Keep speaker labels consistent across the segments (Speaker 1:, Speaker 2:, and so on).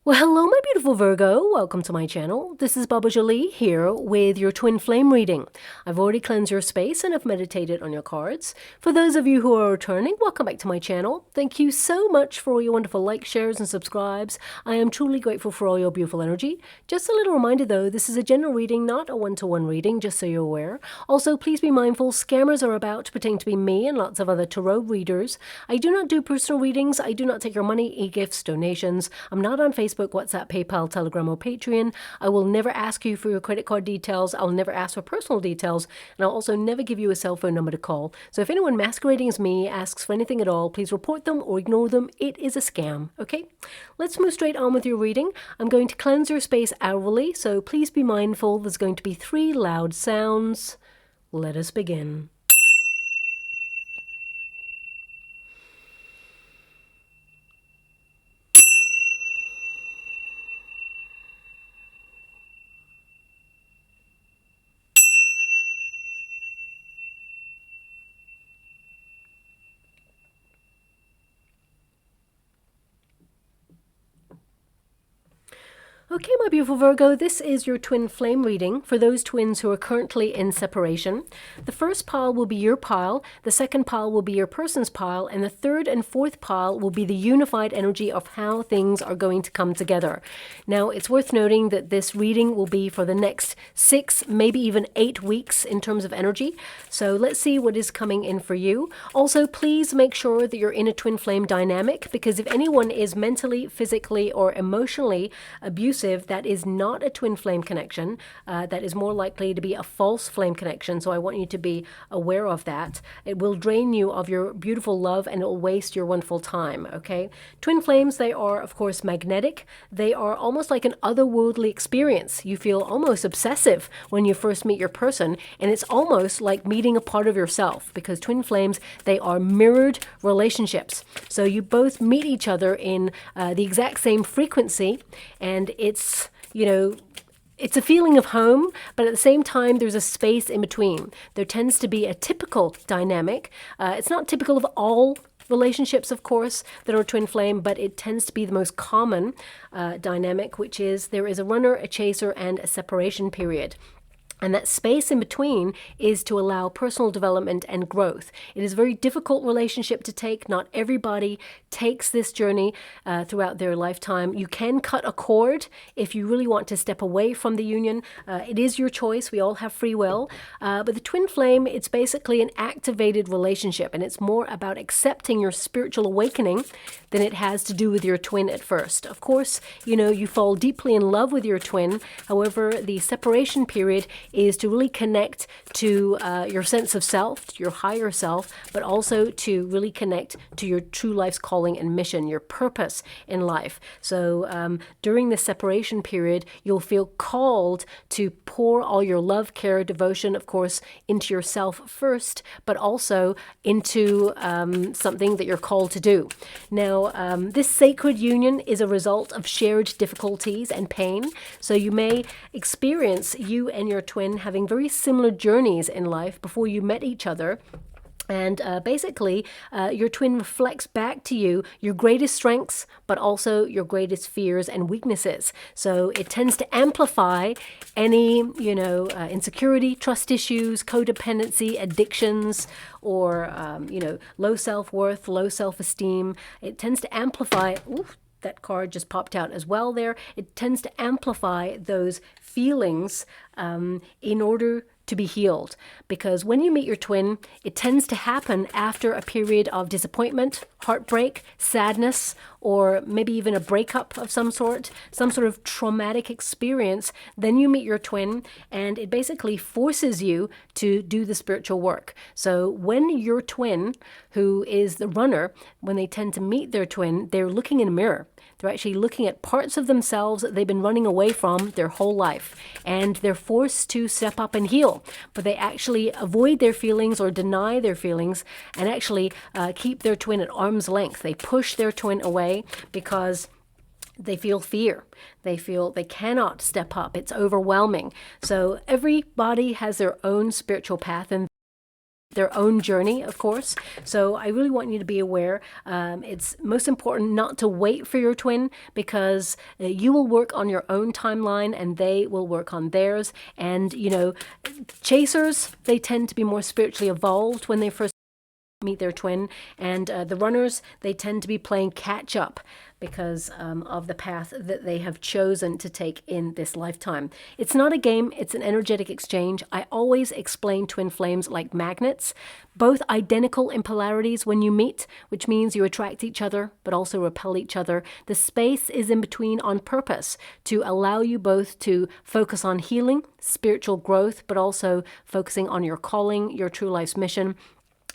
Speaker 1: Well, hello, my beautiful Virgo. Welcome to my channel. This is Baba Jolie here with your twin flame reading. I've already cleansed your space and have meditated on your cards. For those of you who are returning, welcome back to my channel. Thank you so much for all your wonderful likes, shares, and subscribes. I am truly grateful for all your beautiful energy. Just a little reminder though, this is a general reading, not a one-to-one reading, just so you're aware. Also, please be mindful, scammers are about to pretend to be me and lots of other tarot readers. I do not do personal readings. I do not take your money, e-gifts, donations. I'm not on Facebook, WhatsApp, PayPal, Telegram, or Patreon. I will never ask you for your credit card details. I'll never ask for personal details. And I'll also never give you a cell phone number to call. So if anyone masquerading as me asks for anything at all, please report them or ignore them. It is a scam, okay? Let's move straight on with your reading. I'm going to cleanse your space hourly, so please be mindful. There's going to be 3 loud sounds. Let us begin. Okay, my beautiful Virgo, this is your twin flame reading for those twins who are currently in separation. The first pile will be your pile, the second pile will be your person's pile, and the third and fourth pile will be the unified energy of how things are going to come together. Now, it's worth noting that this reading will be for the next 6, maybe even 8 weeks in terms of energy. So let's see what is coming in for you. Also, please make sure that you're in a twin flame dynamic, because if anyone is mentally, physically, or emotionally abusive, that is not a twin flame connection. That is more likely to be a false flame connection. So I want you to be aware of that. It will drain you of your beautiful love and it will waste your wonderful time. Okay. Twin flames, they are, of course, magnetic. They are almost like an otherworldly experience. You feel almost obsessive when you first meet your person. And it's almost like meeting a part of yourself, because twin flames, they are mirrored relationships. So you both meet each other in the exact same frequency, and it's, you know, it's a feeling of home, but at the same time, there's a space in between. There tends to be a typical dynamic. It's not typical of all relationships, of course, that are twin flame, but it tends to be the most common dynamic, which is there is a runner, a chaser, and a separation period. And that space in between is to allow personal development and growth. It is a very difficult relationship to take. Not everybody takes this journey throughout their lifetime. You can cut a cord if you really want to step away from the union. It is your choice. We all have free will. But the twin flame, it's basically an activated relationship, and it's more about accepting your spiritual awakening than it has to do with your twin at first. Of course, you know, you fall deeply in love with your twin. However, the separation period is to really connect to your sense of self, your higher self, but also to really connect to your true life's calling and mission, your purpose in life. So during the separation period, you'll feel called to pour all your love, care, devotion, of course, into yourself first, but also into something that you're called to do. Now, this sacred union is a result of shared difficulties and pain. So you may experience you and your twin having very similar journeys in life before you met each other. And basically, your twin reflects back to you your greatest strengths, but also your greatest fears and weaknesses. So it tends to amplify any, insecurity, trust issues, codependency, addictions, or, low self-worth, low self-esteem. It tends to amplify. Oof, that card just popped out as well there. It tends to amplify those feelings in order to be healed. Because when you meet your twin, it tends to happen after a period of disappointment, heartbreak, sadness, or maybe even a breakup of some sort of traumatic experience. Then you meet your twin, and it basically forces you to do the spiritual work. So when your twin, who is the runner, when they tend to meet their twin, they're looking in a mirror. They're actually looking at parts of themselves that they've been running away from their whole life, and they're forced to step up and heal. But they actually avoid their feelings or deny their feelings, and actually keep their twin at arm's length. They push their twin away because they feel fear. They feel they cannot step up. It's overwhelming. So everybody has their own spiritual path, and their own journey, of course. So I really want you to be aware. It's most important not to wait for your twin, because you will work on your own timeline and they will work on theirs. And, you know, chasers, they tend to be more spiritually evolved when they first meet their twin, and the runners, they tend to be playing catch up because of the path that they have chosen to take in this lifetime. It's not a game, it's an energetic exchange. I always explain twin flames like magnets, both identical in polarities when you meet, which means you attract each other but also repel each other. The space is in between on purpose to allow you both to focus on healing, spiritual growth, but also focusing on your calling, your true life's mission.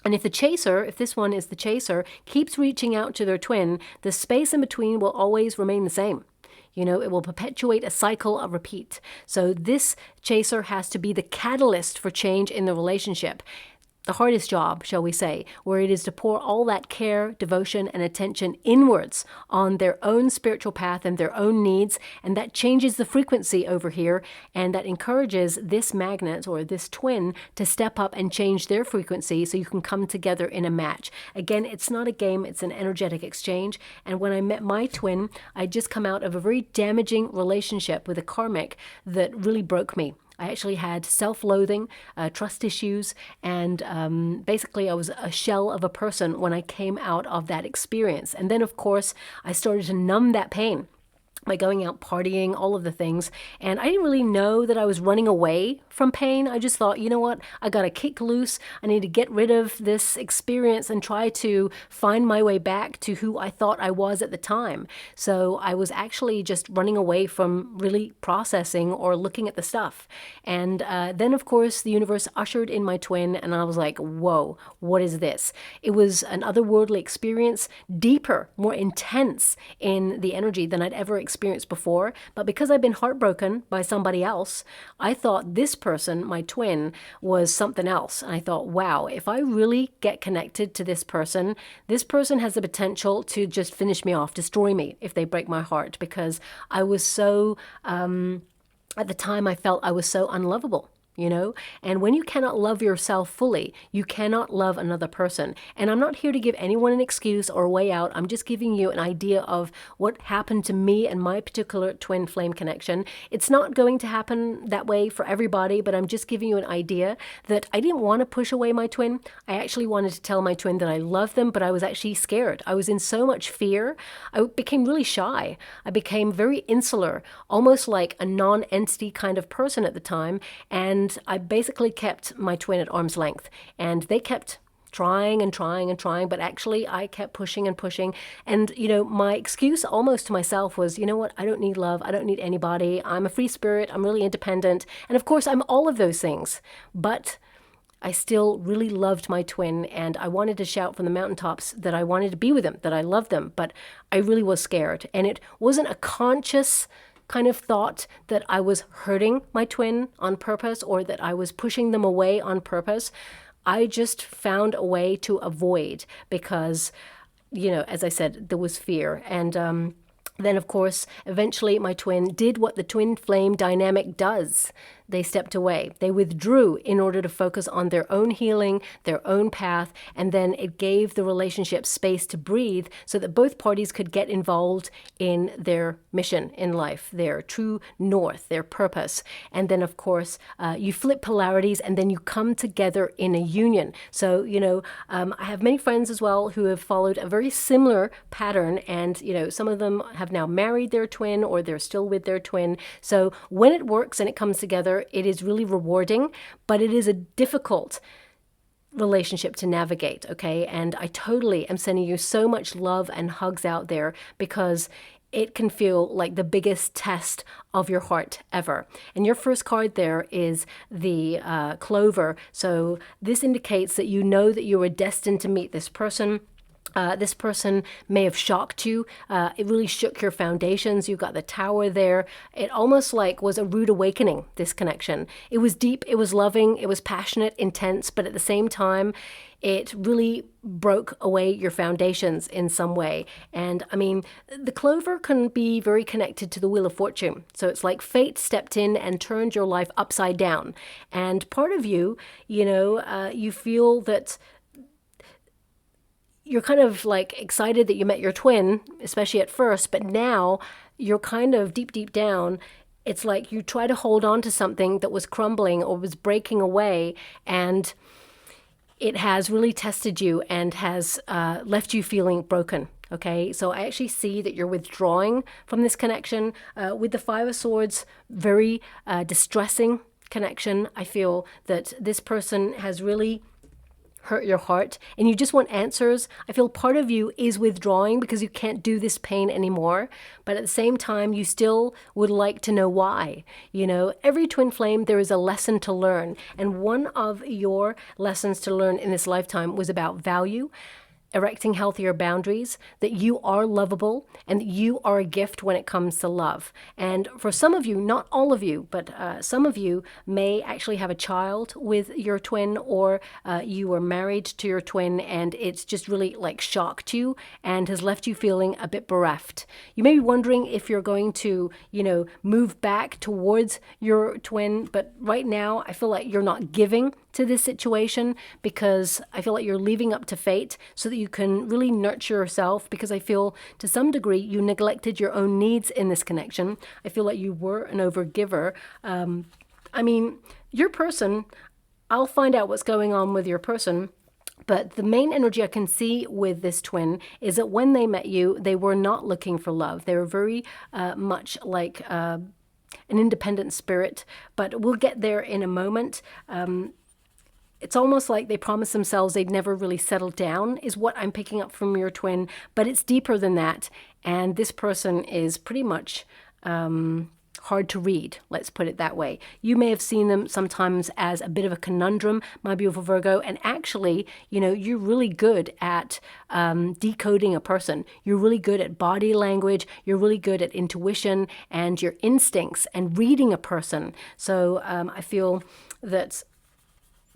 Speaker 1: And if the chaser, if this one is the chaser, keeps reaching out to their twin, the space in between will always remain the same. You know, it will perpetuate a cycle of repeat. So this chaser has to be the catalyst for change in the relationship. The hardest job, shall we say, where it is to pour all that care, devotion, and attention inwards on their own spiritual path and their own needs, and that changes the frequency over here, and that encourages this magnet or this twin to step up and change their frequency so you can come together in a match. Again, it's not a game, it's an energetic exchange. And when I met my twin, I'd just come out of a very damaging relationship with a karmic that really broke me. I actually had self-loathing, trust issues, and basically I was a shell of a person when I came out of that experience. And then, of course, I started to numb that pain by going out partying, all of the things. And I didn't really know that I was running away from pain. I just thought, you know what, I got to kick loose. I need to get rid of this experience and try to find my way back to who I thought I was at the time. So I was actually just running away from really processing or looking at the stuff. And then, of course, the universe ushered in my twin, and I was like, whoa, what is this? It was an otherworldly experience, deeper, more intense in the energy than I'd ever experienced before. But because I've been heartbroken by somebody else, I thought this person, my twin, was something else. And I thought, wow, if I really get connected to this person has the potential to just finish me off, destroy me if they break my heart, because I was so, at the time I felt I was so unlovable. You know, and when you cannot love yourself fully, you cannot love another person. And I'm not here to give anyone an excuse or a way out. I'm just giving you an idea of what happened to me and my particular twin flame connection. It's not going to happen that way for everybody, but I'm just giving you an idea that I didn't want to push away my twin. I actually wanted to tell my twin that I love them, but I was actually scared. I was in so much fear. I became really shy. I became very insular, almost like a non-entity kind of person at the time. And I basically kept my twin at arm's length, and they kept trying and trying and trying, but actually I kept pushing and pushing. And, you know, my excuse almost to myself was, you know what, I don't need love. I don't need anybody. I'm a free spirit. I'm really independent. And of course, I'm all of those things. But I still really loved my twin, and I wanted to shout from the mountaintops that I wanted to be with them, that I loved them. But I really was scared. And it wasn't a conscious kind of thought that I was hurting my twin on purpose or that I was pushing them away on purpose. I just found a way to avoid because, you know, as I said, there was fear. And then, of course, eventually my twin did what the twin flame dynamic does. They stepped away. They withdrew in order to focus on their own healing, their own path, and then it gave the relationship space to breathe so that both parties could get involved in their mission in life, their true north, their purpose. And then, of course, you flip polarities and then you come together in a union. So, you know, I have many friends as well who have followed a very similar pattern, and, you know, some of them have now married their twin or they're still with their twin. So when it works and it comes together, it is really rewarding, but it is a difficult relationship to navigate, okay? And I totally am sending you so much love and hugs out there because it can feel like the biggest test of your heart ever. And your first card there is the Clover. So this indicates that you know that you are destined to meet this person. This person may have shocked you. It really shook your foundations. You got the Tower there. It almost like was a rude awakening, this connection. It was deep, it was loving, it was passionate, intense, but at the same time, it really broke away your foundations in some way. And I mean, the clover can be very connected to the Wheel of Fortune. So it's like fate stepped in and turned your life upside down. And part of you, you feel that you're kind of like excited that you met your twin, especially at first, but now you're kind of deep down. It's like you try to hold on to something that was crumbling or was breaking away, and it has really tested you and has left you feeling broken. Okay, so I actually see that you're withdrawing from this connection. With the Five of Swords, very distressing connection. I feel that this person has really hurt your heart and you just want answers. I feel part of you is withdrawing because you can't do this pain anymore, but at the same time you still would like to know why. Every twin flame, there is a lesson to learn, and one of your lessons to learn in this lifetime was about value, erecting healthier boundaries, that you are lovable and that you are a gift when it comes to love. And for some of you, not all of you, but some of you may actually have a child with your twin, or you were married to your twin and it's just really like shocked you and has left you feeling a bit bereft. You may be wondering if you're going to, move back towards your twin, but right now I feel like you're not giving to this situation, because I feel like you're leaving up to fate so that you can really nurture yourself, because I feel to some degree you neglected your own needs in this connection. I feel like you were an overgiver. Your person, I'll find out what's going on with your person, but the main energy I can see with this twin is that when they met you, they were not looking for love. They were very much like an independent spirit, but we'll get there in a moment. It's almost like they promised themselves they'd never really settle down, is what I'm picking up from your twin, but it's deeper than that. And this person is pretty much hard to read, let's put it that way. You may have seen them sometimes as a bit of a conundrum, my beautiful Virgo, and actually, you're really good at decoding a person. You're really good at body language, you're really good at intuition and your instincts and reading a person. So I feel that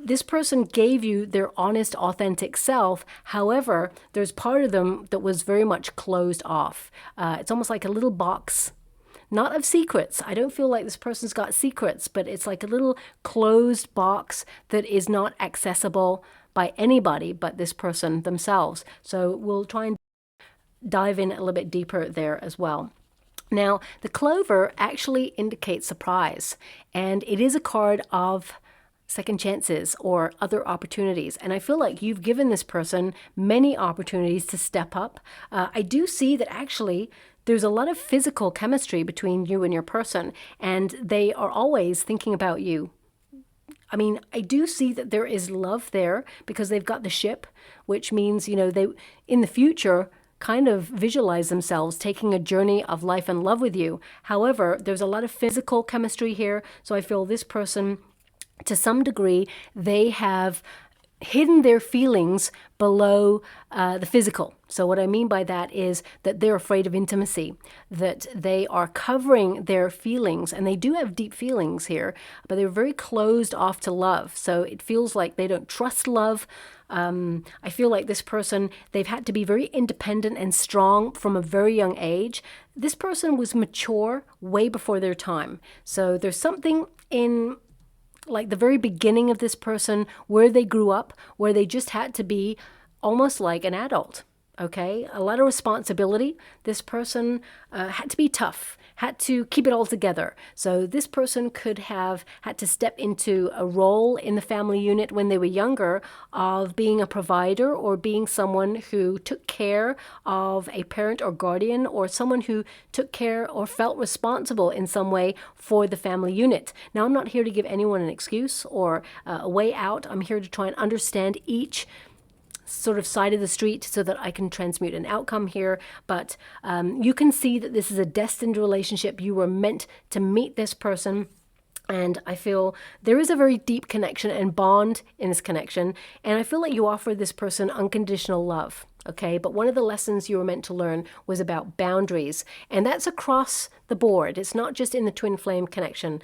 Speaker 1: this person gave you their honest, authentic self. However, there's part of them that was very much closed off. It's almost like a little box, not of secrets. I don't feel like this person's got secrets, but it's like a little closed box that is not accessible by anybody but this person themselves. So we'll try and dive in a little bit deeper there as well. Now, the clover actually indicates surprise, and it is a card of second chances or other opportunities. And I feel like you've given this person many opportunities to step up. I do see that actually there's a lot of physical chemistry between you and your person, and they are always thinking about you. I do see that there is love there because they've got the ship, which means, they in the future kind of visualize themselves taking a journey of life and love with you. However, there's a lot of physical chemistry here. So I feel this person, to some degree, they have hidden their feelings below the physical. So what I mean by that is that they're afraid of intimacy, that they are covering their feelings, and they do have deep feelings here, but they're very closed off to love. So it feels like they don't trust love. I feel like this person, they've had to be very independent and strong from a very young age. This person was mature way before their time. So there's something in like the very beginning of this person, where they grew up, where they just had to be almost like an adult. Okay, a lot of responsibility. This person had to be tough, had to keep it all together. So this person could have had to step into a role in the family unit when they were younger of being a provider, or being someone who took care of a parent or guardian, or someone who took care or felt responsible in some way for the family unit. Now, I'm not here to give anyone an excuse or a way out. I'm here to try and understand each sort of side of the street so that I can transmute an outcome here. But you can see that this is a destined relationship. You were meant to meet this person. And I feel there is a very deep connection and bond in this connection. And I feel like you offer this person unconditional love. Okay, but one of the lessons you were meant to learn was about boundaries, and that's across the board. It's not just in the twin flame connection.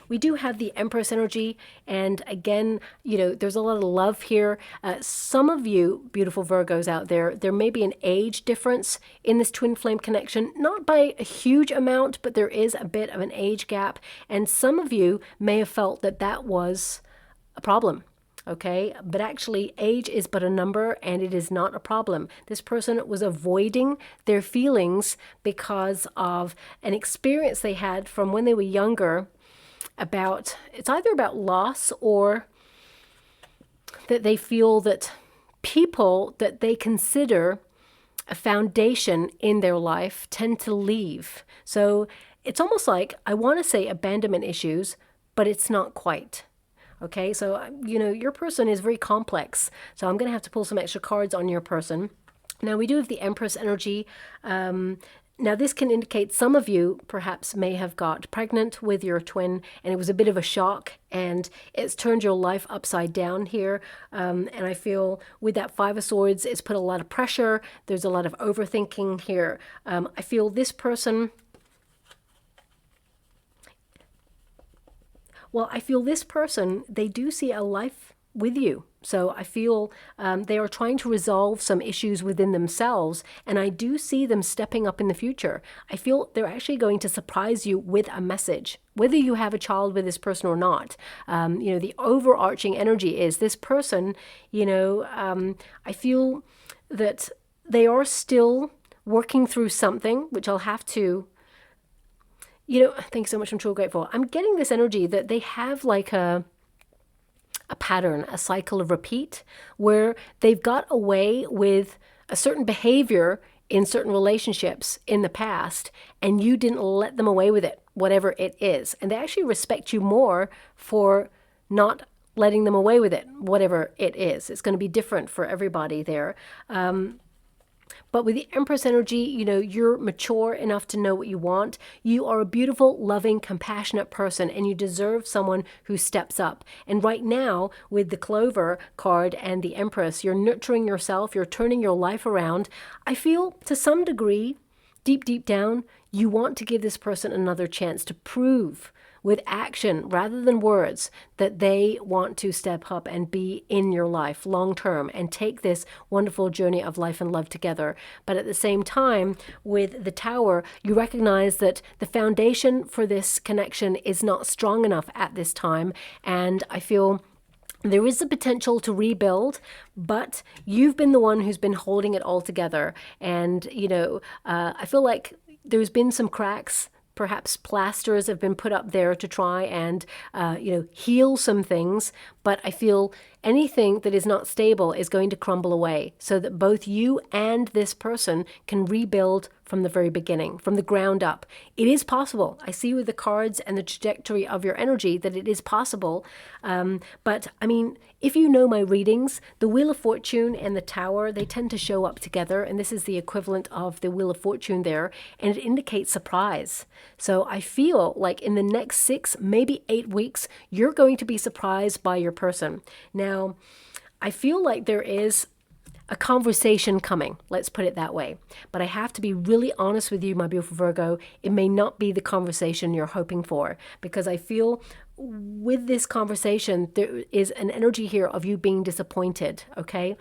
Speaker 1: We do have the Empress energy, and again, there's a lot of love here. Some of you beautiful Virgos out there, there may be an age difference in this twin flame connection, not by a huge amount, but there is a bit of an age gap, and some of you may have felt that that was a problem. Okay, but actually age is but a number, and it is not a problem. This person was avoiding their feelings because of an experience they had from when they were younger it's either about loss, or that they feel that people that they consider a foundation in their life tend to leave. So it's almost like, I want to say abandonment issues, but it's not quite. Okay, so, your person is very complex. So I'm going to have to pull some extra cards on your person. Now, we do have the Empress energy. Now, this can indicate some of you perhaps may have got pregnant with your twin, and it was a bit of a shock, and it's turned your life upside down here. And I feel with that Five of Swords, it's put a lot of pressure. There's a lot of overthinking here. I feel this person... Well, I feel this person, they do see a life with you. So I feel they are trying to resolve some issues within themselves, and I do see them stepping up in the future. I feel they're actually going to surprise you with a message, whether you have a child with this person or not. The overarching energy is this person, I feel that they are still working through something, which I'll have to... thanks so much. I'm truly grateful. I'm getting this energy that they have like a pattern, a cycle of repeat, where they've got away with a certain behavior in certain relationships in the past, and you didn't let them away with it, whatever it is. And they actually respect you more for not letting them away with it, whatever it is. It's going to be different for everybody there. But with the Empress energy, you're mature enough to know what you want. You are a beautiful, loving, compassionate person, and you deserve someone who steps up. And right now, with the Clover card and the Empress, you're nurturing yourself, you're turning your life around. I feel, to some degree, deep down, you want to give this person another chance to prove with action rather than words that they want to step up and be in your life long term and take this wonderful journey of life and love together. But at the same time, with the Tower, you recognize that the foundation for this connection is not strong enough at this time, and I feel there is the potential to rebuild, but you've been the one who's been holding it all together. And, I feel like there's been some cracks. Perhaps plasters have been put up there to try and, heal some things. But I feel anything that is not stable is going to crumble away, so that both you and this person can rebuild from the very beginning, from the ground up. It is possible. I see with the cards and the trajectory of your energy that it is possible. But I mean, if you know my readings, the Wheel of Fortune and the Tower, they tend to show up together. And this is the equivalent of the Wheel of Fortune there. And it indicates surprise. So I feel like in the next 6, maybe 8 weeks, you're going to be surprised by your person. Now, I feel like there is a conversation coming, let's put it that way. But I have to be really honest with you, my beautiful Virgo, it may not be the conversation you're hoping for, because I feel with this conversation, there is an energy here of you being disappointed, okay?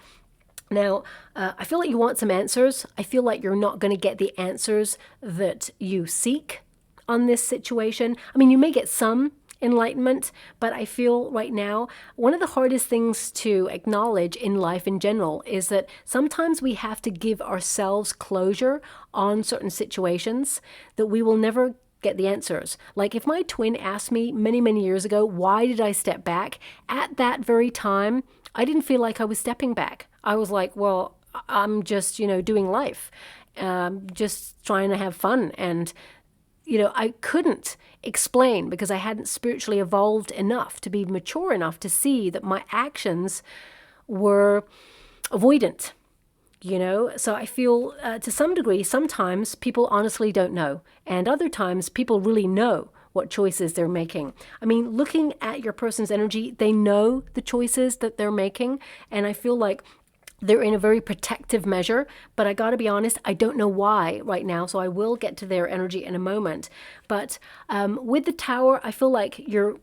Speaker 1: Now, I feel like you want some answers. I feel like you're not going to get the answers that you seek on this situation. I mean, you may get some enlightenment, but I feel right now one of the hardest things to acknowledge in life in general is that sometimes we have to give ourselves closure on certain situations that we will never get the answers. Like if my twin asked me many years ago, why did I step back? At that very time, I didn't feel like I was stepping back. I was like, well, I'm just, doing life, just trying to have fun. And I couldn't explain because I hadn't spiritually evolved enough to be mature enough to see that my actions were avoidant, So I feel to some degree, sometimes people honestly don't know. And other times people really know what choices they're making. I mean, looking at your person's energy, they know the choices that they're making. And I feel like They're in a very protective measure, but I got to be honest, I don't know why right now, so I will get to their energy in a moment. But with the Tower, I feel like you're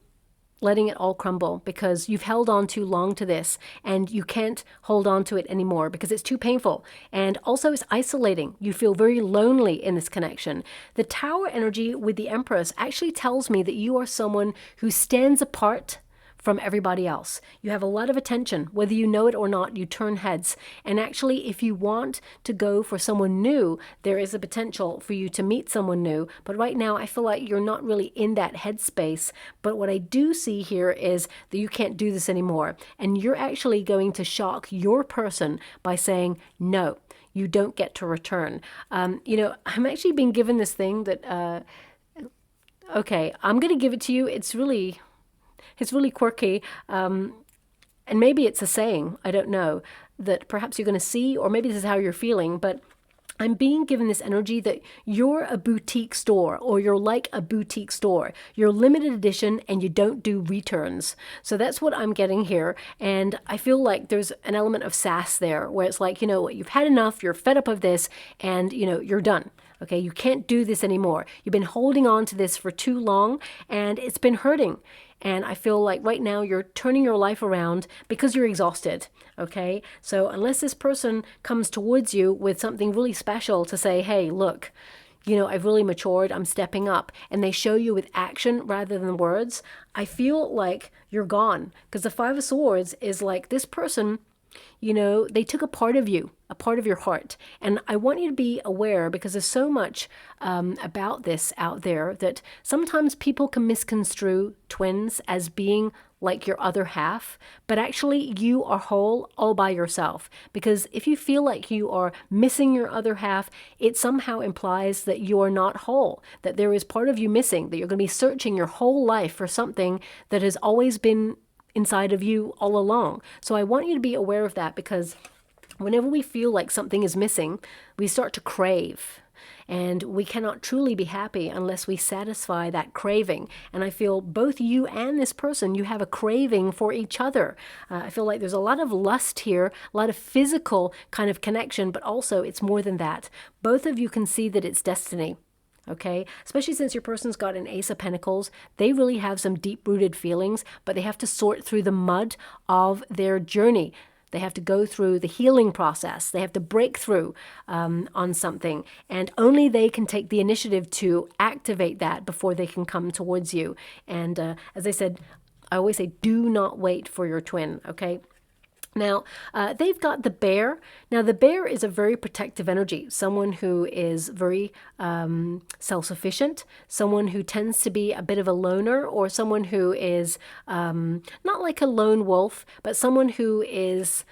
Speaker 1: letting it all crumble because you've held on too long to this and you can't hold on to it anymore because it's too painful. And also it's isolating. You feel very lonely in this connection. The Tower energy with the Empress actually tells me that you are someone who stands apart from everybody else. You have a lot of attention. Whether you know it or not, you turn heads. And actually, if you want to go for someone new, there is a potential for you to meet someone new. But right now, I feel like you're not really in that headspace. But what I do see here is that you can't do this anymore. And you're actually going to shock your person by saying, no, you don't get to return. I'm actually being given this thing that, okay, I'm going to give it to you. It's really quirky, and maybe it's a saying, I don't know, that perhaps you're going to see, or maybe this is how you're feeling, but I'm being given this energy that you're a boutique store, or you're like a boutique store. You're limited edition and you don't do returns. So that's what I'm getting here. And I feel like there's an element of sass there where it's like, you know what, you've had enough, you're fed up of this, and you're done. Okay, you can't do this anymore. You've been holding on to this for too long and it's been hurting. And I feel like right now you're turning your life around because you're exhausted. Okay, so unless this person comes towards you with something really special to say, hey, look, I've really matured, I'm stepping up, and they show you with action rather than words, I feel like you're gone. Because the Five of Swords is like this person, they took a part of you, a part of your heart. And I want you to be aware, because there's so much about this out there, that sometimes people can misconstrue twins as being like your other half, but actually you are whole all by yourself. Because if you feel like you are missing your other half, it somehow implies that you are not whole, that there is part of you missing, that you're going to be searching your whole life for something that has always been inside of you all along. So I want you to be aware of that, because whenever we feel like something is missing, we start to crave. And we cannot truly be happy unless we satisfy that craving. And I feel both you and this person, you have a craving for each other. I feel like there's a lot of lust here, a lot of physical kind of connection, but also it's more than that. Both of you can see that it's destiny. Okay, especially since your person's got an Ace of Pentacles, they really have some deep-rooted feelings, but they have to sort through the mud of their journey. They have to go through the healing process. They have to break through on something, and only they can take the initiative to activate that before they can come towards you. And as I said, I always say, do not wait for your twin, okay? Now, they've got the Bear. Now, the Bear is a very protective energy, someone who is very self-sufficient, someone who tends to be a bit of a loner, or someone who is not like a lone wolf, but someone who is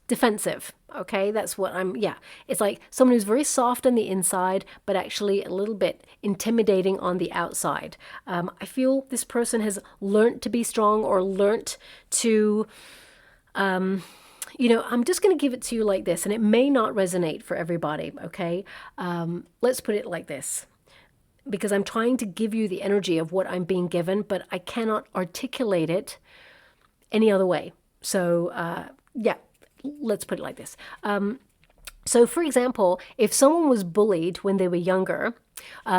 Speaker 1: defensive. Okay, that's what it's like someone who's very soft on the inside, but actually a little bit intimidating on the outside. I feel this person has learned to be strong, or learned to, I'm just going to give it to you like this, and it may not resonate for everybody, okay? Let's put it like this, because I'm trying to give you the energy of what I'm being given, but I cannot articulate it any other way. So, let's put it like this. So, for example, if someone was bullied when they were younger,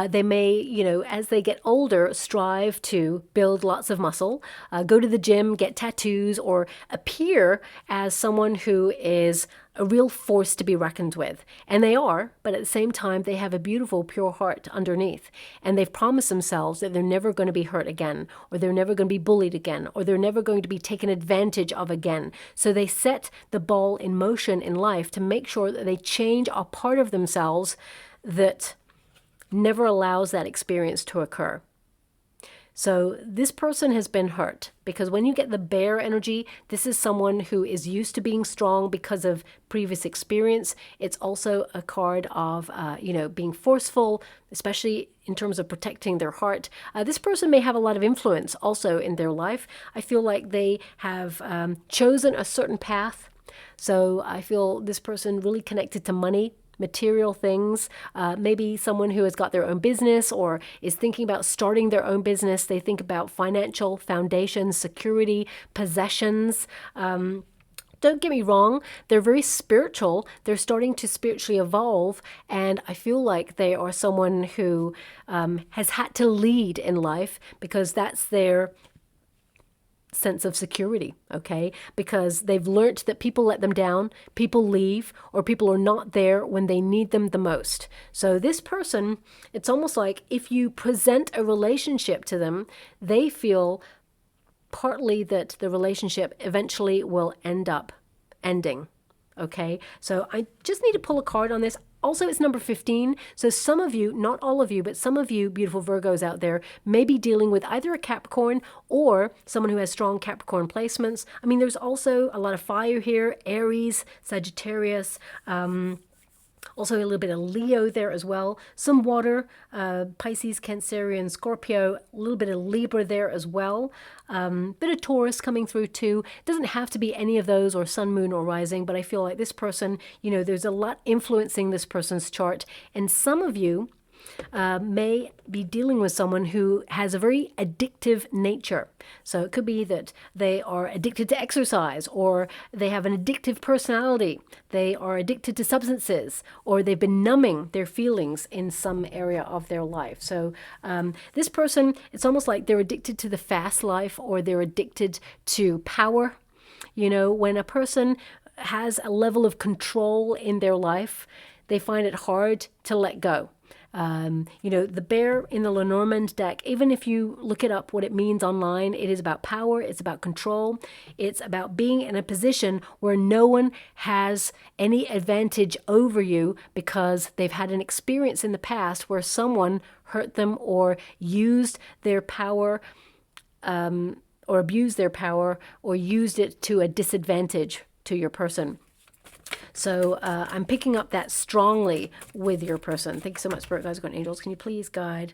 Speaker 1: they may, as they get older, strive to build lots of muscle, go to the gym, get tattoos, or appear as someone who is a real force to be reckoned with. And they are, but at the same time, they have a beautiful, pure heart underneath. And they've promised themselves that they're never going to be hurt again, or they're never going to be bullied again, or they're never going to be taken advantage of again. So they set the ball in motion in life to make sure that they change a part of themselves that never allows that experience to occur. So this person has been hurt, because when you get the Bear energy, this is someone who is used to being strong because of previous experience. It's also a card of, being forceful, especially in terms of protecting their heart. This person may have a lot of influence also in their life. I feel like they have chosen a certain path. So I feel this person really connected to money, material things, maybe someone who has got their own business or is thinking about starting their own business. They think about financial foundations, security, possessions, don't get me wrong, they're very spiritual. They're starting to spiritually evolve, and I feel like they are someone who has had to lead in life because that's their sense of security, okay? Because they've learnt that people let them down, people leave, or people are not there when they need them the most. So this person, it's almost like if you present a relationship to them, they feel partly that the relationship eventually will end up ending. Okay, so I just need to pull a card on this. Also, it's number 15. So some of you, not all of you, but some of you beautiful Virgos out there may be dealing with either a Capricorn or someone who has strong Capricorn placements. I mean, there's also a lot of fire here, Aries, Sagittarius, also a little bit of Leo there as well. Some water, Pisces, Cancerian, Scorpio, a little bit of Libra there as well. Bit of Taurus coming through too. Doesn't have to be any of those, or Sun, Moon, or Rising, but I feel like this person, you know, there's a lot influencing this person's chart. And some of you may be dealing with someone who has a very addictive nature. So it could be that they are addicted to exercise, or they have an addictive personality. They are addicted to substances, or they've been numbing their feelings in some area of their life. So this person, it's almost like they're addicted to the fast life, or they're addicted to power. You know, when a person has a level of control in their life, they find it hard to let go. You know, the bear in the Lenormand deck, even if you look it up, what it means online, it is about power, it's about control, it's about being in a position where no one has any advantage over you because they've had an experience in the past where someone hurt them or used their power, or abused their power, or used it to a disadvantage to your person. So I'm picking up that strongly with your person. Thank you so much, Spirit Guides, Guardian Angels. Can you please guide?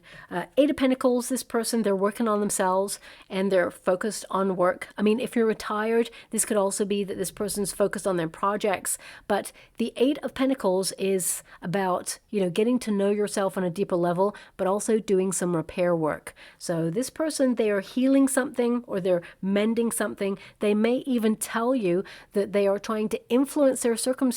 Speaker 1: Eight of Pentacles, this person, they're working on themselves and they're focused on work. I mean, if you're retired, this could also be that this person's focused on their projects. But the Eight of Pentacles is about, you know, getting to know yourself on a deeper level, but also doing some repair work. So this person, they are healing something or they're mending something. They may even tell you that they are trying to influence their circumstances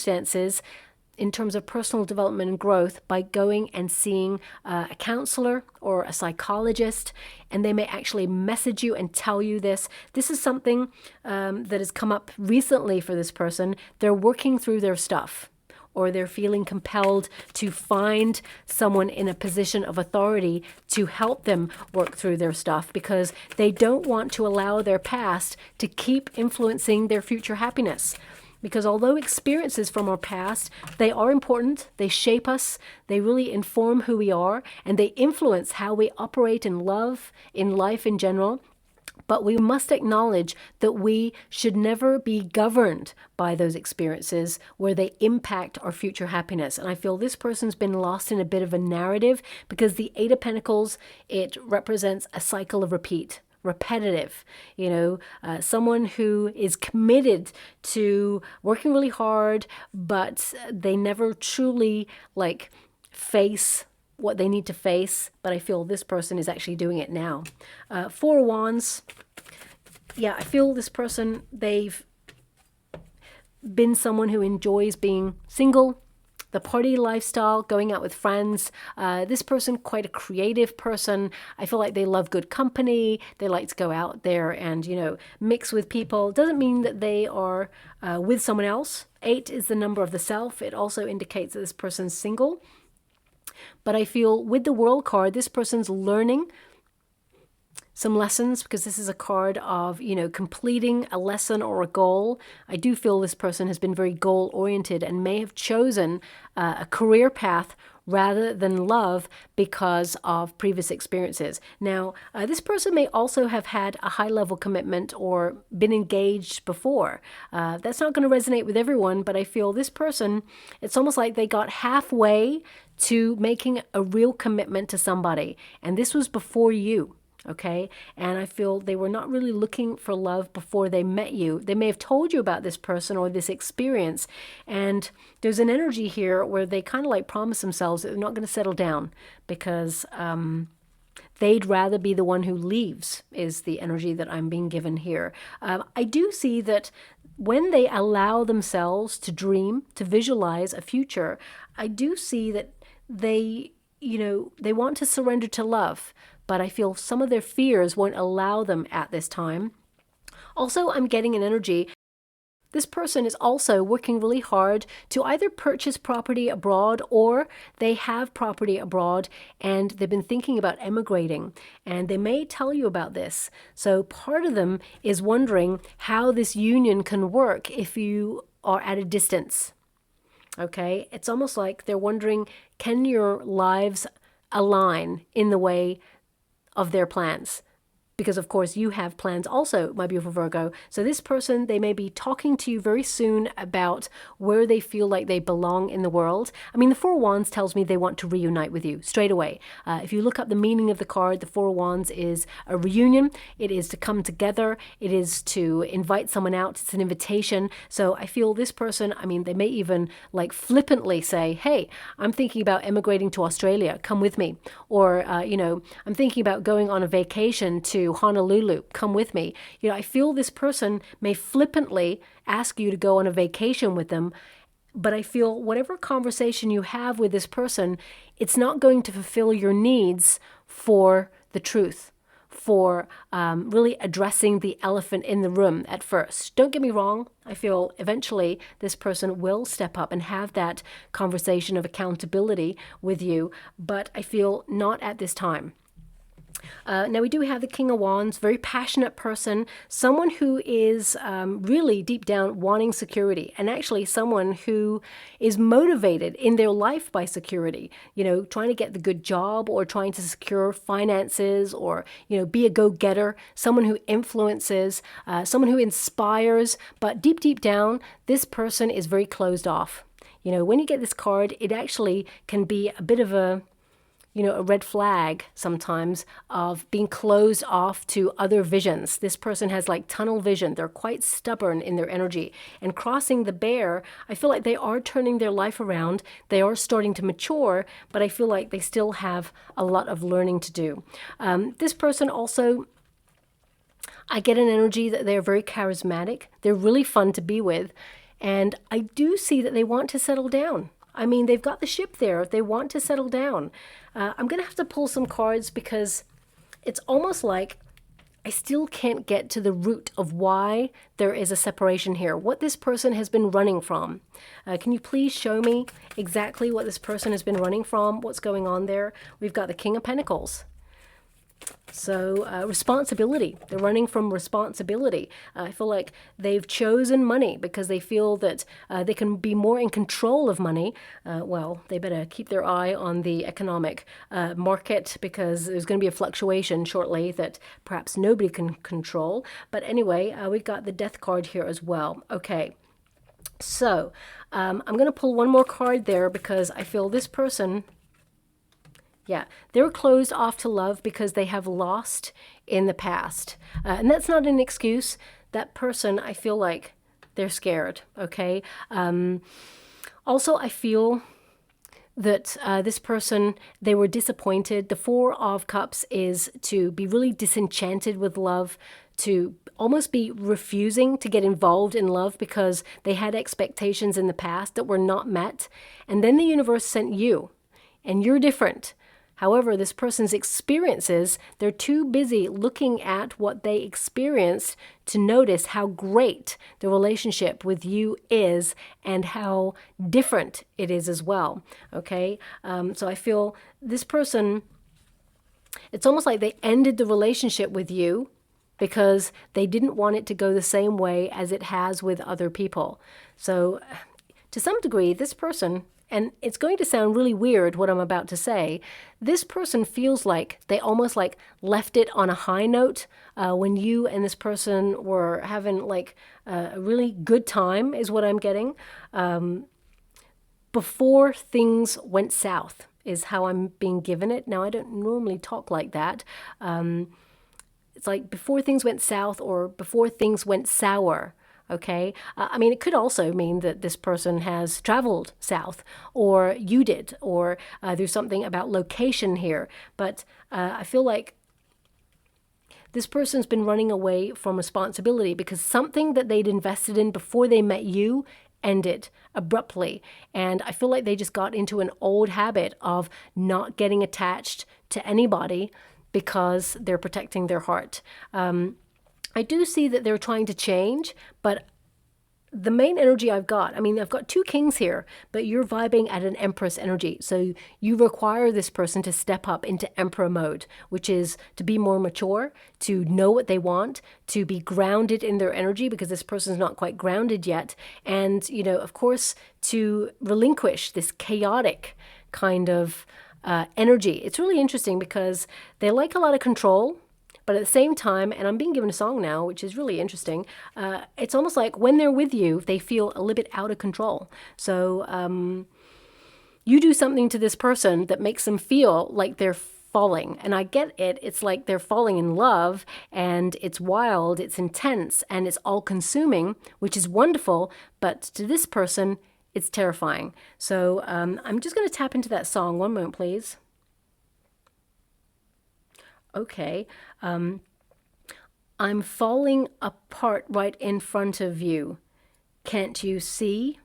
Speaker 1: in terms of personal development and growth by going and seeing a counselor or a psychologist, and they may actually message you and tell you this. This is something that has come up recently for this person. They're working through their stuff, or they're feeling compelled to find someone in a position of authority to help them work through their stuff because they don't want to allow their past to keep influencing their future happiness. Because although experiences from our past, they are important, they shape us, they really inform who we are, and they influence how we operate in love, in life in general. But we must acknowledge that we should never be governed by those experiences where they impact our future happiness. And I feel this person's been lost in a bit of a narrative because the Eight of Pentacles, it represents a cycle of repeat. Repetitive, you know, someone who is committed to working really hard, but they never truly like face what they need to face. But I feel this person is actually doing it now. Four of Wands. Yeah, I feel this person, they've been someone who enjoys being single, the party lifestyle, going out with friends. This person, quite a creative person. I feel like they love good company. They like to go out there and, you know, mix with people. Doesn't mean that they are with someone else. 8 is the number of the self. It also indicates that this person's single. But I feel with the World card, this person's learning some lessons because this is a card of, you know, completing a lesson or a goal. I do feel this person has been very goal oriented and may have chosen a career path rather than love because of previous experiences. Now, this person may also have had a high level commitment or been engaged before. That's not going to resonate with everyone, but I feel this person, it's almost like they got halfway to making a real commitment to somebody. And this was before you. Okay, and I feel they were not really looking for love before they met you. They may have told you about this person or this experience, and there's an energy here where they kind of like promise themselves that they're not going to settle down because they'd rather be the one who leaves, is the energy that I'm being given here. I do see that when they allow themselves to dream, to visualize a future, I do see that they want to surrender to love, but I feel some of their fears won't allow them at this time. Also, I'm getting an energy. This person is also working really hard to either purchase property abroad, or they have property abroad and they've been thinking about emigrating, and they may tell you about this. So part of them is wondering how this union can work if you are at a distance. Okay, it's almost like they're wondering, can your lives align in the way of their plans? Because, of course, you have plans also, my beautiful Virgo. So this person, they may be talking to you very soon about where they feel like they belong in the world. I mean, the Four of Wands tells me they want to reunite with you straight away. If you look up the meaning of the card, the Four of Wands is a reunion. It is to come together. It is to invite someone out. It's an invitation. So I feel this person, I mean, they may even like flippantly say, hey, I'm thinking about emigrating to Australia. Come with me. Or, I'm thinking about going on a vacation to Honolulu, come with me. I feel this person may flippantly ask you to go on a vacation with them, but I feel whatever conversation you have with this person, it's not going to fulfill your needs for the truth, for really addressing the elephant in the room at first. Don't get me wrong. I feel eventually this person will step up and have that conversation of accountability with you, but I feel not at this time. Now we do have the King of Wands, very passionate person, someone who is really deep down wanting security, and actually someone who is motivated in their life by security, trying to get the good job or trying to secure finances or, be a go-getter, someone who influences, someone who inspires, but deep down, this person is very closed off. When you get this card, it actually can be a bit of a red flag sometimes of being closed off to other visions. This person has like tunnel vision. They're quite stubborn in their energy. And crossing the bear, I feel like they are turning their life around. They are starting to mature, but I feel like they still have a lot of learning to do. This person also, I get an energy that they're very charismatic. They're really fun to be with. And I do see that they want to settle down. I mean, they've got the ship there. They want to settle down. I'm going to have to pull some cards because it's almost like I still can't get to the root of why there is a separation here, what this person has been running from. Can you please show me exactly what this person has been running from, what's going on there? We've got the King of Pentacles. So responsibility, they're running from responsibility. I feel like they've chosen money because they feel that they can be more in control of money. Well, they better keep their eye on the economic market because there's going to be a fluctuation shortly that perhaps nobody can control. But anyway, we've got the Death card here as well. Okay, so I'm going to pull one more card there because I feel this person... Yeah, they're closed off to love because they have lost in the past. And that's not an excuse. That person, I feel like they're scared, okay? Also, I feel that this person, they were disappointed. The Four of Cups is to be really disenchanted with love, to almost be refusing to get involved in love because they had expectations in the past that were not met. And then the universe sent you, and you're different. However, this person's experiences, they're too busy looking at what they experienced to notice how great the relationship with you is and how different it is as well, okay? So I feel this person, it's almost like they ended the relationship with you because they didn't want it to go the same way as it has with other people. So to some degree, this person... And it's going to sound really weird what I'm about to say. This person feels like they almost like left it on a high note when you and this person were having like a really good time is what I'm getting. Before things went south is how I'm being given it. Now, I don't normally talk like that. It's like before things went south or before things went sour. Okay. I mean, it could also mean that this person has traveled south, or you did, or there's something about location here. But I feel like this person's been running away from responsibility because something that they'd invested in before they met you ended abruptly. And I feel like they just got into an old habit of not getting attached to anybody because they're protecting their heart. I do see that they're trying to change, but the main energy I've got, I mean, I've got two kings here, but you're vibing at an Empress energy. So you require this person to step up into Emperor mode, which is to be more mature, to know what they want, to be grounded in their energy, because this person's not quite grounded yet. And, you know, of course, to relinquish this chaotic kind of energy. It's really interesting because they like a lot of control. But at the same time, and I'm being given a song now, which is really interesting, it's almost like when they're with you, they feel a little bit out of control. So you do something to this person that makes them feel like they're falling. And I get it. It's like they're falling in love, and it's wild, it's intense, and it's all consuming, which is wonderful. But to this person, it's terrifying. So I'm just going to tap into that song. One moment, please. Okay, I'm falling apart right in front of you. Can't you see?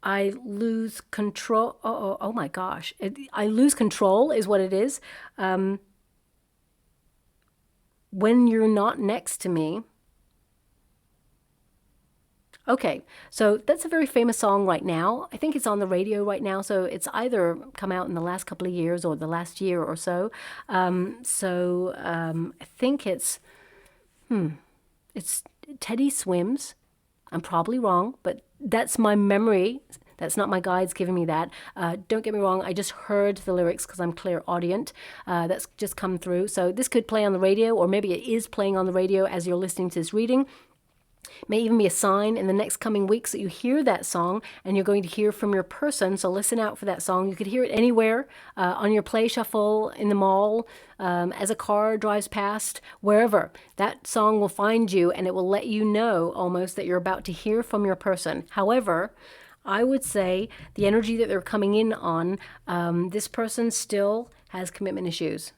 Speaker 1: I lose control. Oh my gosh. I lose control is what it is. When you're not next to me. Okay, so that's a very famous song right now. I think it's on the radio right now, so it's either come out in the last couple of years or the last year or so. I think it's Teddy Swims. I'm probably wrong, but that's my memory. That's not my guides giving me that. Don't get me wrong, I just heard the lyrics because I'm clairaudient. That's just come through. So this could play on the radio, or maybe it is playing on the radio as you're listening to this reading. May even be a sign in the next coming weeks that you hear that song and you're going to hear from your person. So listen out for that song. You could hear it anywhere, on your play shuffle, in the mall, as a car drives past, wherever. That song will find you and it will let you know almost that you're about to hear from your person. However, I would say the energy that they're coming in on, this person still has commitment issues.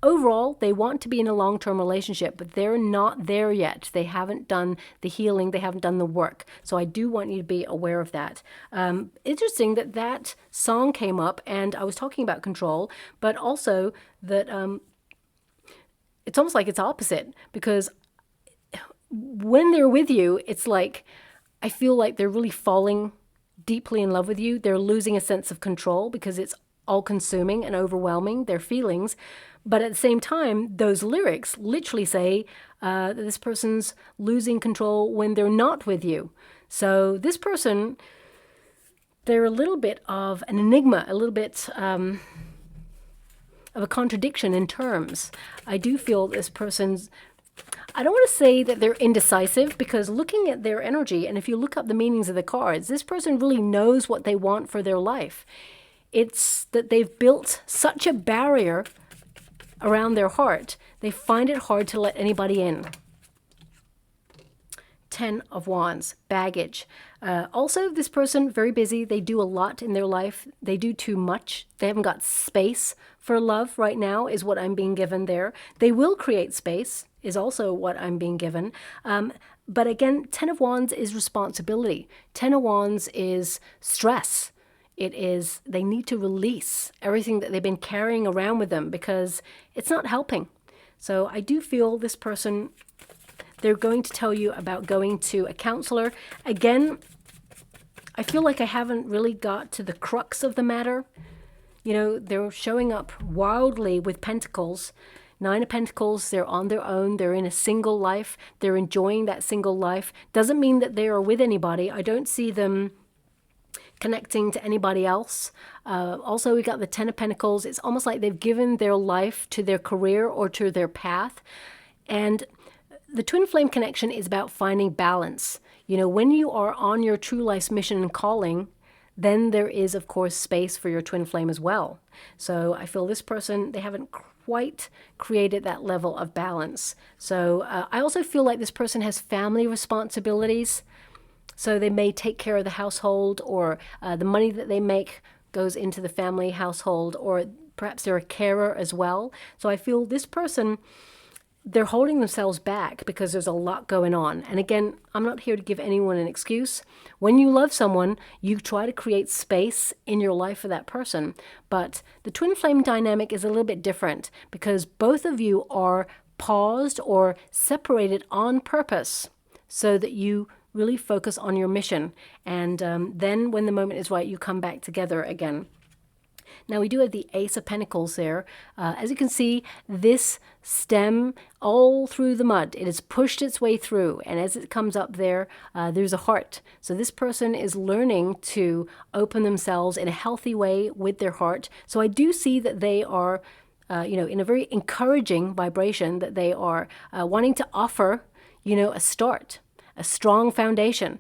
Speaker 1: Overall, they want to be in a long-term relationship, but they're not there yet. They haven't done the healing. They haven't done the work. So I do want you to be aware of that. Interesting that that song came up, and I was talking about control, but also that it's almost like it's opposite, because when they're with you, it's like, I feel like they're really falling deeply in love with you. They're losing a sense of control because it's all-consuming and overwhelming, their feelings. But at the same time, those lyrics literally say that this person's losing control when they're not with you. So this person, they're a little bit of an enigma, a little bit of a contradiction in terms. I do feel this person's, I don't want to say that they're indecisive, because looking at their energy, and if you look up the meanings of the cards, this person really knows what they want for their life. It's that they've built such a barrier around their heart, they find it hard to let anybody in. 10 of Wands, baggage. Also, this person, very busy. They do a lot in their life. They do too much. They haven't got space for love right now, is what I'm being given there. They will create space, is also what I'm being given. But again, 10 of Wands is responsibility. 10 of Wands is stress. It is, they need to release everything that they've been carrying around with them because it's not helping. So I do feel this person, they're going to tell you about going to a counselor. Again, I feel like I haven't really got to the crux of the matter. You know, they're showing up wildly with pentacles. 9 of Pentacles, they're on their own. They're in a single life. They're enjoying that single life. Doesn't mean that they are with anybody. I don't see them connecting to anybody else. Also, we got the 10 of Pentacles. It's almost like they've given their life to their career or to their path. And the twin flame connection is about finding balance. You know, when you are on your true life's mission and calling, then there is, of course, space for your twin flame as well. So I feel this person, they haven't quite created that level of balance. So I also feel like this person has family responsibilities. So they may take care of the household, or the money that they make goes into the family household, or perhaps they're a carer as well. So I feel this person, they're holding themselves back because there's a lot going on. And again, I'm not here to give anyone an excuse. When you love someone, you try to create space in your life for that person. But the twin flame dynamic is a little bit different because both of you are paused or separated on purpose so that you really focus on your mission. And then when the moment is right, you come back together again. Now we do have the Ace of Pentacles there. As you can see, this stem all through the mud, it has pushed its way through. And as it comes up there, there's a heart. So this person is learning to open themselves in a healthy way with their heart. So I do see that they are, in a very encouraging vibration, that they are wanting to offer, a start, a strong foundation.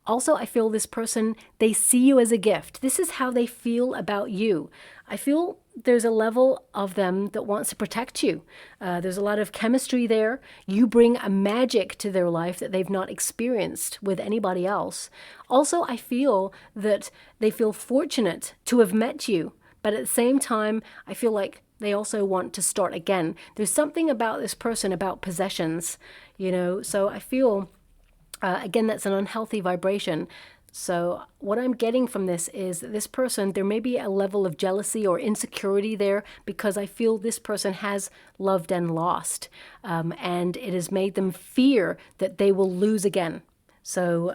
Speaker 1: Also, I feel this person, they see you as a gift. This is how they feel about you. I feel there's a level of them that wants to protect you. There's a lot of chemistry there. You bring a magic to their life that they've not experienced with anybody else. Also, I feel that they feel fortunate to have met you. But at the same time, I feel like they also want to start again. There's something about this person, about possessions, so I feel... again, that's an unhealthy vibration. So what I'm getting from this is that this person, there may be a level of jealousy or insecurity there because I feel this person has loved and lost. And it has made them fear that they will lose again. So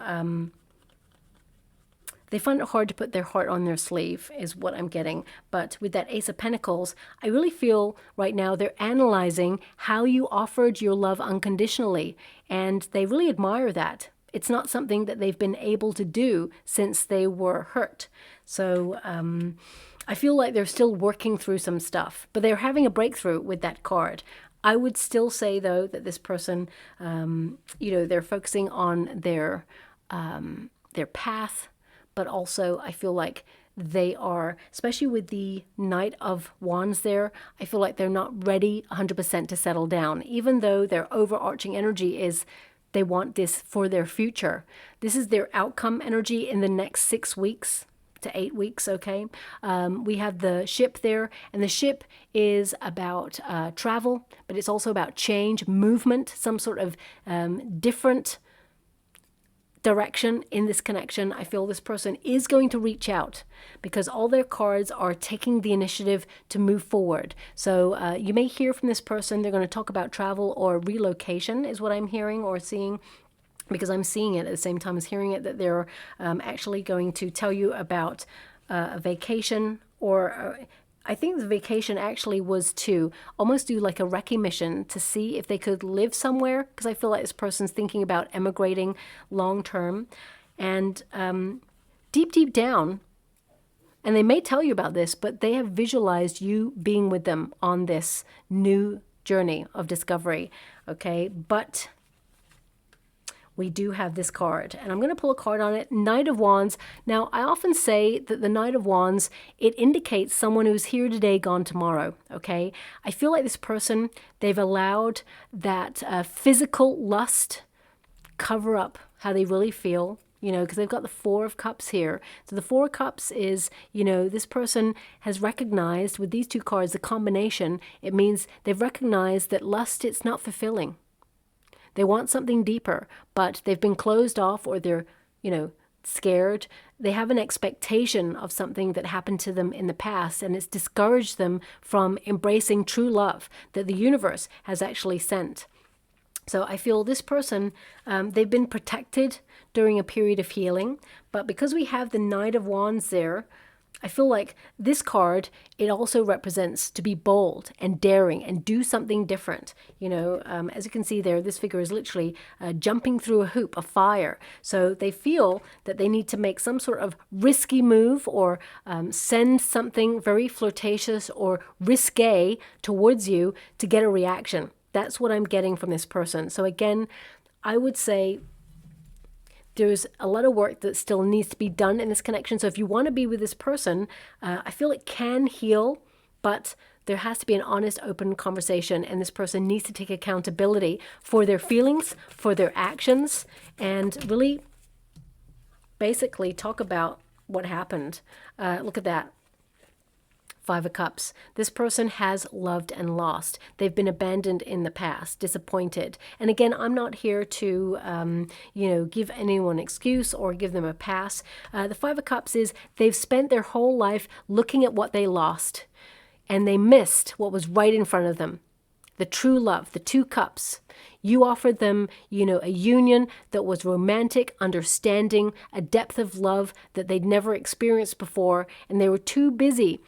Speaker 1: they find it hard to put their heart on their sleeve is what I'm getting. But with that Ace of Pentacles, I really feel right now they're analyzing how you offered your love unconditionally. And they really admire that. It's not something that they've been able to do since they were hurt. So I feel like they're still working through some stuff. But they're having a breakthrough with that card. I would still say, though, that this person, they're focusing on their path. But also, I feel like they are, especially with the Knight of Wands there, I feel like they're not ready 100% to settle down, even though their overarching energy is they want this for their future. This is their outcome energy in the next 6 weeks to 8 weeks, okay? We have the ship there, and the ship is about travel, but it's also about change, movement, some sort of different direction in this connection. I feel this person is going to reach out because all their cards are taking the initiative to move forward. So you may hear from this person, they're going to talk about travel or relocation is what I'm hearing or seeing, because I'm seeing it at the same time as hearing it, that they're actually going to tell you about a vacation, or I think the vacation actually was to almost do like a recce mission to see if they could live somewhere, because I feel like this person's thinking about emigrating long term. And deep down, and they may tell you about this, but they have visualized you being with them on this new journey of discovery, okay? But we do have this card, and I'm going to pull a card on it, Knight of Wands. Now, I often say that the Knight of Wands, it indicates someone who's here today, gone tomorrow, okay? I feel like this person, they've allowed that physical lust cover up how they really feel, because they've got the Four of Cups here. So the Four of Cups is, this person has recognized with these two cards, the combination, it means they've recognized that lust, it's not fulfilling. They want something deeper, but they've been closed off, or they're, scared. They have an expectation of something that happened to them in the past, and it's discouraged them from embracing true love that the universe has actually sent. So I feel this person, they've been protected during a period of healing, but because we have the Knight of Wands there, I feel like this card, it also represents to be bold and daring and do something different. As you can see there, this figure is literally jumping through a hoop of fire. So they feel that they need to make some sort of risky move, or send something very flirtatious or risque towards you to get a reaction. That's what I'm getting from this person. So again, I would say there's a lot of work that still needs to be done in this connection. So if you want to be with this person, I feel it can heal, but there has to be an honest, open conversation, and this person needs to take accountability for their feelings, for their actions, and really basically talk about what happened. Look at that. Five of Cups. This person has loved and lost. They've been abandoned in the past, disappointed. And again, I'm not here to, give anyone an excuse or give them a pass. The Five of Cups is they've spent their whole life looking at what they lost, and they missed what was right in front of them. The true love, the two cups. You offered them, a union that was romantic, understanding, a depth of love that they'd never experienced before, and they were too busy,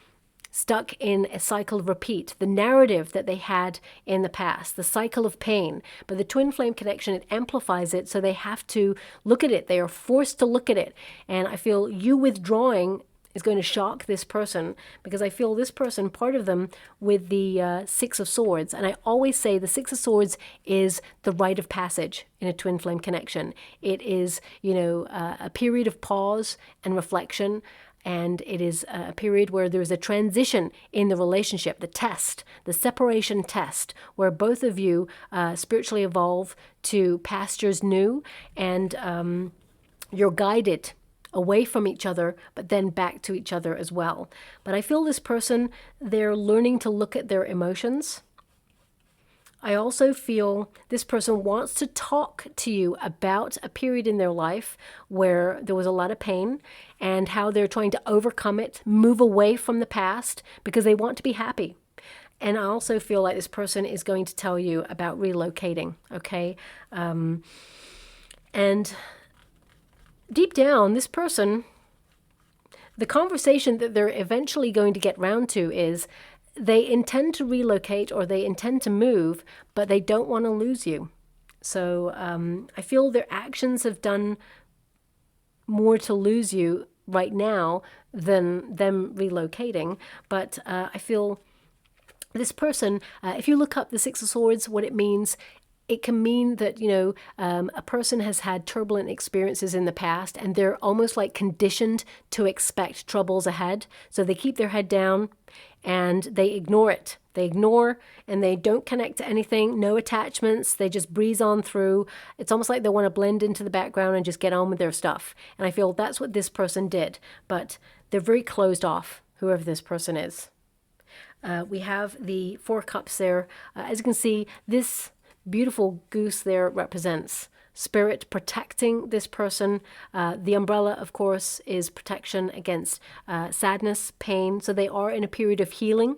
Speaker 1: stuck in a cycle of repeat, the narrative that they had in the past, the cycle of pain. But the twin flame connection, it amplifies it, so they have to look at it. They are forced to look at it. And I feel you withdrawing is going to shock this person, because I feel this person, part of them, with the Six of Swords. And I always say the Six of Swords is the rite of passage in a twin flame connection. It is, a period of pause and reflection. And it is a period where there's a transition in the relationship, the test, the separation test, where both of you spiritually evolve to pastures new, and you're guided away from each other, but then back to each other as well. But I feel this person, they're learning to look at their emotions. I also feel this person wants to talk to you about a period in their life where there was a lot of pain, and how they're trying to overcome it, move away from the past, because they want to be happy. And I also feel like this person is going to tell you about relocating, okay? And deep down, this person, the conversation that they're eventually going to get round to is they intend to relocate, or they intend to move, but they don't want to lose you. So I feel their actions have done more to lose you right now than them relocating. But I feel this person, if you look up the Six of Swords, what it means, it can mean that, a person has had turbulent experiences in the past, and they're almost like conditioned to expect troubles ahead. So they keep their head down and they ignore it. They ignore, and they don't connect to anything, no attachments. They just breeze on through. It's almost like they want to blend into the background and just get on with their stuff. And I feel that's what this person did. But they're very closed off, whoever this person is. We have the Four Cups there. As you can see, this beautiful goose there represents spirit protecting this person. The umbrella, of course, is protection against sadness, pain. So they are in a period of healing.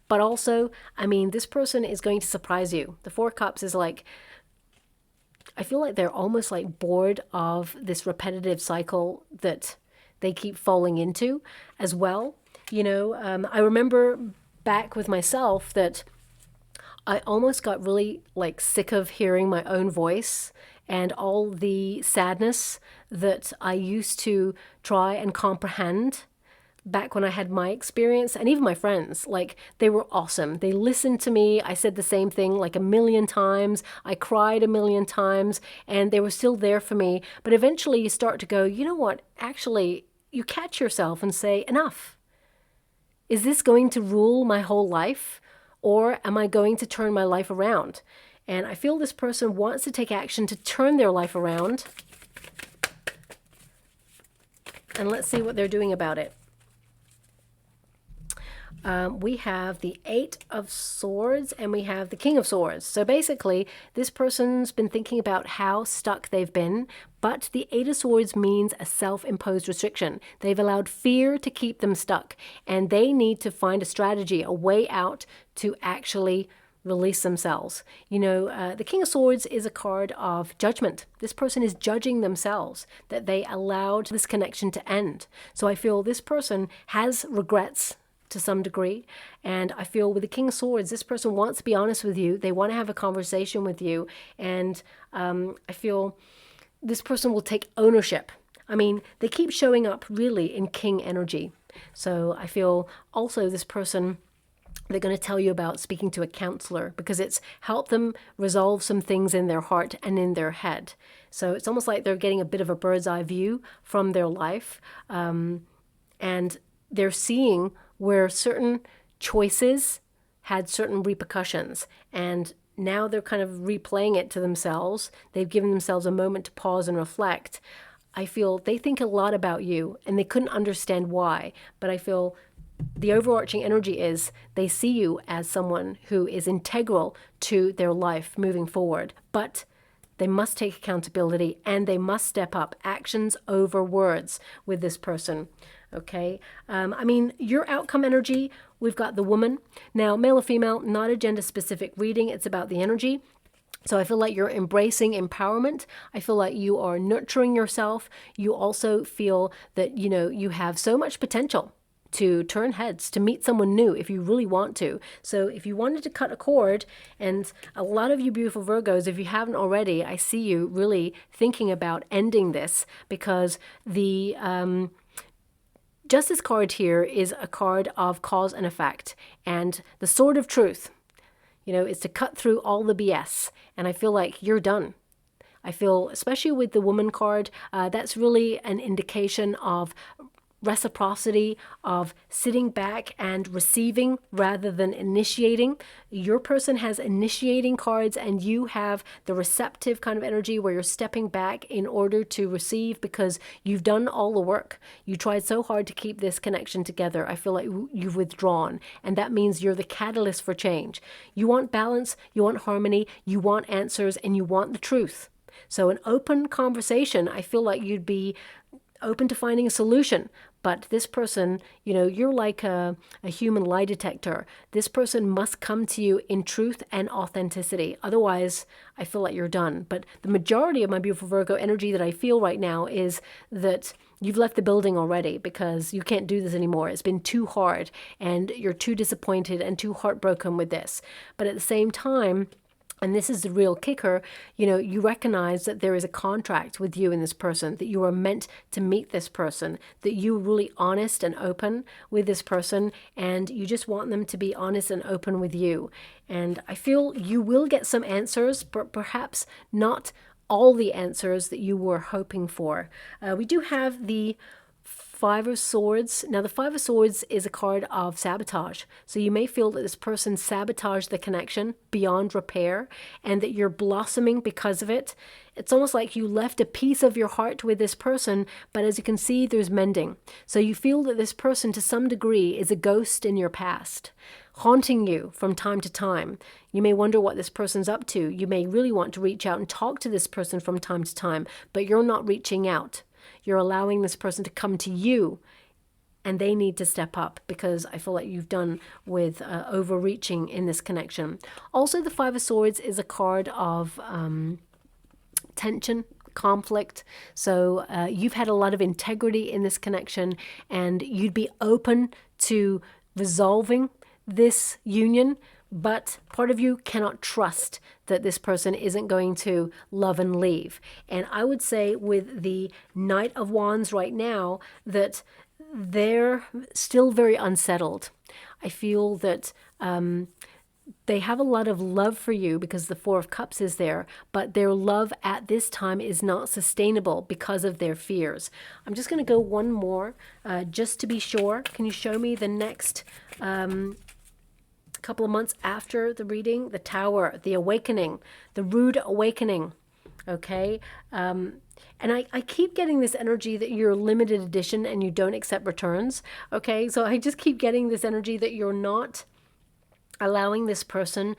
Speaker 1: But also, this person is going to surprise you. The Four Cups is like, I feel like they're almost like bored of this repetitive cycle that they keep falling into as well. I remember back with myself that I almost got really sick of hearing my own voice and all the sadness that I used to try and comprehend back when I had my experience. And even my friends, they were awesome. They listened to me. I said the same thing a million times. I cried a million times, and they were still there for me. But eventually you start to go, you know what? Actually, you catch yourself and say, enough. Is this going to rule my whole life? Or am I going to turn my life around? And I feel this person wants to take action to turn their life around. And let's see what they're doing about it. We have the Eight of Swords, and we have the King of Swords. So basically, this person's been thinking about how stuck they've been, but the Eight of Swords means a self-imposed restriction. They've allowed fear to keep them stuck, and they need to find a strategy, a way out to actually release themselves. The King of Swords is a card of judgment. This person is judging themselves, that they allowed this connection to end. So I feel this person has regrets to some degree. And I feel with the King of Swords, this person wants to be honest with you. They want to have a conversation with you. And I feel this person will take ownership. They keep showing up really in King energy. So I feel also this person, they're going to tell you about speaking to a counselor, because it's helped them resolve some things in their heart and in their head. So it's almost like they're getting a bit of a bird's eye view from their life. And they're seeing where certain choices had certain repercussions, and now they're kind of replaying it to themselves. They've given themselves a moment to pause and reflect. I feel they think a lot about you and they couldn't understand why, but I feel the overarching energy is they see you as someone who is integral to their life moving forward, but they must take accountability and they must step up. Actions over words with this person. Okay. I mean, your outcome energy, we've got the woman. Now, male or female, not a gender specific reading. It's about the energy. So I feel like you're embracing empowerment. I feel like you are nurturing yourself. You also feel that, you know, you have so much potential to turn heads, to meet someone new if you really want to. So if you wanted to cut a cord, and a lot of you beautiful Virgos, if you haven't already, I see you really thinking about ending this, because the Justice card here is a card of cause and effect, and the sword of truth, you know, is to cut through all the BS. And I feel like you're done. I feel, especially with the woman card, that's really an indication of reciprocity, of sitting back and receiving rather than initiating. Your person has initiating cards and you have the receptive kind of energy where you're stepping back in order to receive because you've done all the work. You tried so hard to keep this connection together. I feel like you've withdrawn, and that means you're the catalyst for change. You want balance, you want harmony, you want answers, and you want the truth. So an open conversation, I feel like you'd be open to finding a solution. But this person, you know, you're like a human lie detector. This person must come to you in truth and authenticity. Otherwise, I feel like you're done. But the majority of my beautiful Virgo energy that I feel right now is that you've left the building already because you can't do this anymore. It's been too hard and you're too disappointed and too heartbroken with this. But at the same time, and this is the real kicker, you know, you recognize that there is a contract with you and this person, that you are meant to meet this person, that you're really honest and open with this person, and you just want them to be honest and open with you. And I feel you will get some answers, but perhaps not all the answers that you were hoping for. We do have the Five of Swords. Now, the Five of Swords is a card of sabotage. So you may feel that this person sabotaged the connection beyond repair and that you're blossoming because of it. It's almost like you left a piece of your heart with this person, but as you can see, there's mending. So you feel that this person, to some degree, is a ghost in your past, haunting you from time to time. You may wonder what this person's up to. You may really want to reach out and talk to this person from time to time, but you're not reaching out. You're allowing this person to come to you, and they need to step up because I feel like you've done with overreaching in this connection. Also, the Five of Swords is a card of tension, conflict. So you've had a lot of integrity in this connection, and you'd be open to resolving this union, but part of you cannot trust that this person isn't going to love and leave. And I would say with the Knight of Wands right now that they're still very unsettled. I feel that they have a lot of love for you because the Four of Cups is there, but their love at this time is not sustainable because of their fears. I'm just going to go one more just to be sure. Can you show me the next couple of months after the reading? The Tower, the Awakening, the Rude Awakening. Okay. And I keep getting this energy that you're limited edition and you don't accept returns. Okay. So I just keep getting this energy that you're not allowing this person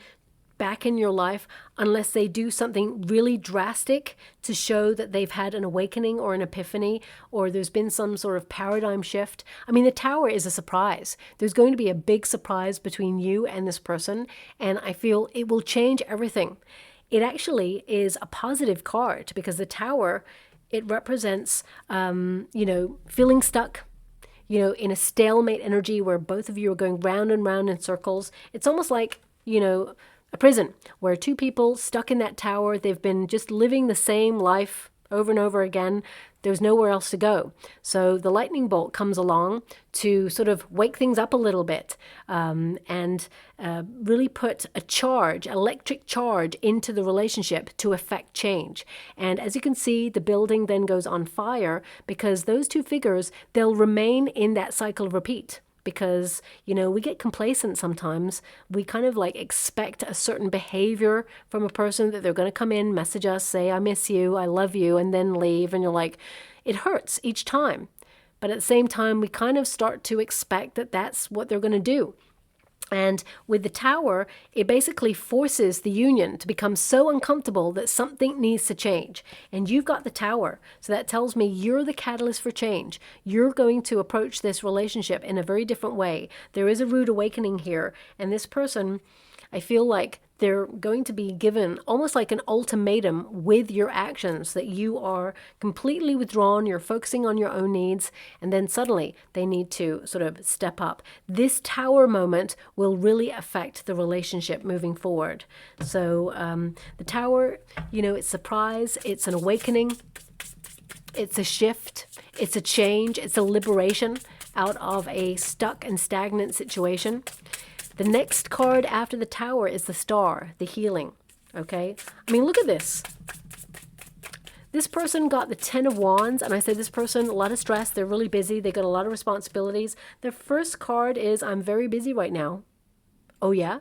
Speaker 1: back in your life unless they do something really drastic to show that they've had an awakening or an epiphany, or there's been some sort of paradigm shift. I mean, the Tower is a surprise. There's going to be a big surprise between you and this person, and I feel it will change everything. It actually is a positive card because the Tower, it represents, feeling stuck, in a stalemate energy where both of you are going round and round in circles. It's almost like, a prison where two people stuck in that tower, they've been just living the same life over and over again. There's nowhere else to go. So the lightning bolt comes along to sort of wake things up a little bit and really put a charge, electric charge into the relationship to affect change. And as you can see, the building then goes on fire because those two figures, they'll remain in that cycle of repeat. because, you know, we get complacent sometimes. We kind of like expect a certain behavior from a person, that they're going to come in, message us, say, I miss you, I love you, and then leave. And you're like, it hurts each time. But at the same time, we kind of start to expect that that's what they're going to do. And with the Tower, it basically forces the union to become so uncomfortable that something needs to change. And you've got the Tower. So that tells me you're the catalyst for change. You're going to approach this relationship in a very different way. There is a rude awakening here. And this person, I feel like they're going to be given almost like an ultimatum with your actions, that you are completely withdrawn, you're focusing on your own needs, and then suddenly they need to sort of step up. This Tower moment will really affect the relationship moving forward. So the Tower, you know, it's surprise, it's an awakening, it's a shift, it's a change, it's a liberation out of a stuck and stagnant situation. The next card after the Tower is the Star, the healing, okay? I mean, look at this. This person got the 10 of Wands, and I said this person, a lot of stress, they're really busy, they got a lot of responsibilities. Their first card is, I'm very busy right now. Oh yeah?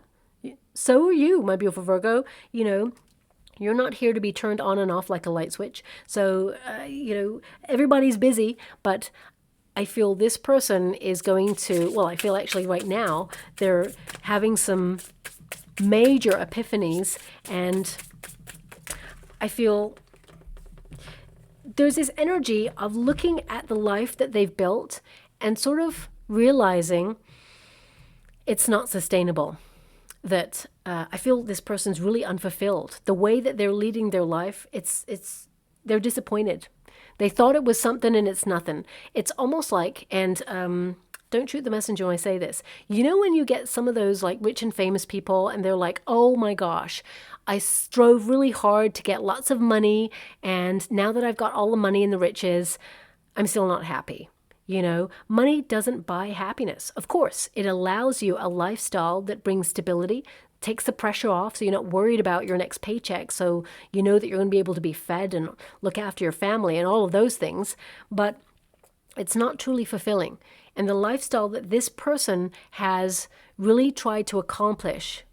Speaker 1: So are you, my beautiful Virgo. You know, you're not here to be turned on and off like a light switch. So, you know, everybody's busy, but I feel this person is going to, well, I feel actually right now they're having some major epiphanies, and I feel there's this energy of looking at the life that they've built and sort of realizing it's not sustainable. That I feel this person's really unfulfilled. The way that they're leading their life, they're disappointed. They thought it was something and it's nothing. It's almost like, and don't shoot the messenger when I say this. You know when you get some of those like rich and famous people and they're like, oh my gosh, I strove really hard to get lots of money, and now that I've got all the money and the riches, I'm still not happy. You know, money doesn't buy happiness. Of course, it allows you a lifestyle that brings stability, takes the pressure off, so you're not worried about your next paycheck, so you know that you're going to be able to be fed and look after your family and all of those things, but it's not truly fulfilling. And the lifestyle that this person has really tried to accomplish,